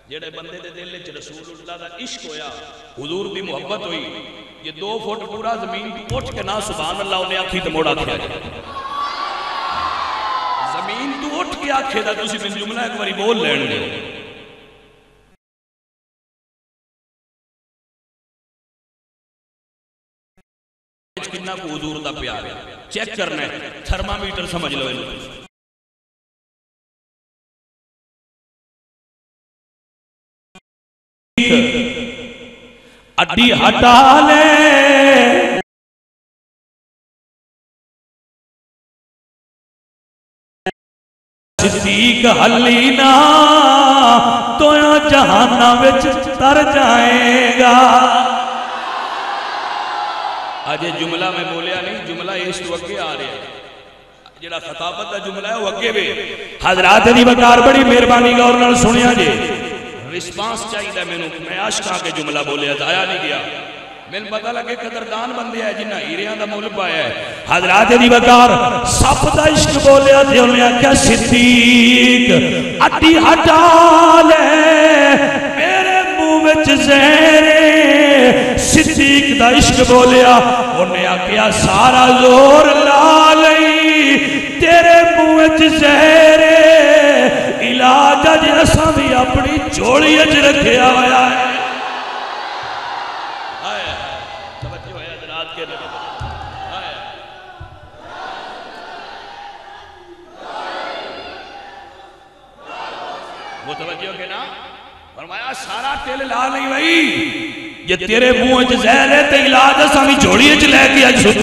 جیڑے بندے دے دل وچ رسول اللہ دا عشق ہویا حضور دی محبت ہوئی یہ 2 فٹ پورا زمین تو اٹھ کے نہ سبحان اللہ انہیں آکھی تو موڑا کھیا جائے زمین تو اٹھ کے آکھے دا تسی میں جملہ ایک باری بول لین دے کتنا کو حضور دا پیار ہے چیک کرنا ہے تھرمامیٹر سمجھ لو اڈی ہٹا لے صدیق حلینا تو جہانہ وچ تر جائے گا آج جملہ میں بولیا نہیں جملہ اس تو اگے آ رہے ہیں جڑا خطابت دا جملہ ہے وہ اگے بھی حضرات دی بکار بڑی مہربانی گورنر سنیا جی رسپانس چاہیے میں عاشقاں کے جملہ بولیا جایا نہیں گیا میں پتہ لگے قدردان بندے ہے جنہ ہیریاں دا مول پایا ہے حضرات دی بکار سب دا عشق بولیا تے انہیں کیا صدیق اڈی ہٹا لے میرے منہ وچ زہرے صدیق دا عشق بولیا انہیں آکیا سارا زور لا لئی تیرے منہ وچ زہرے علاج اج اساں بھی اپنی جوڑی اچ رکھیا ہویا ہے توجہ ہے حضرات کے متوجہ کے نا فرمایا سارا تیل لا نہیں بھائی یہ تیرے منہ وچ زہر ہے تے علاج اساں بھی جوڑی وچ لے کے اج ستے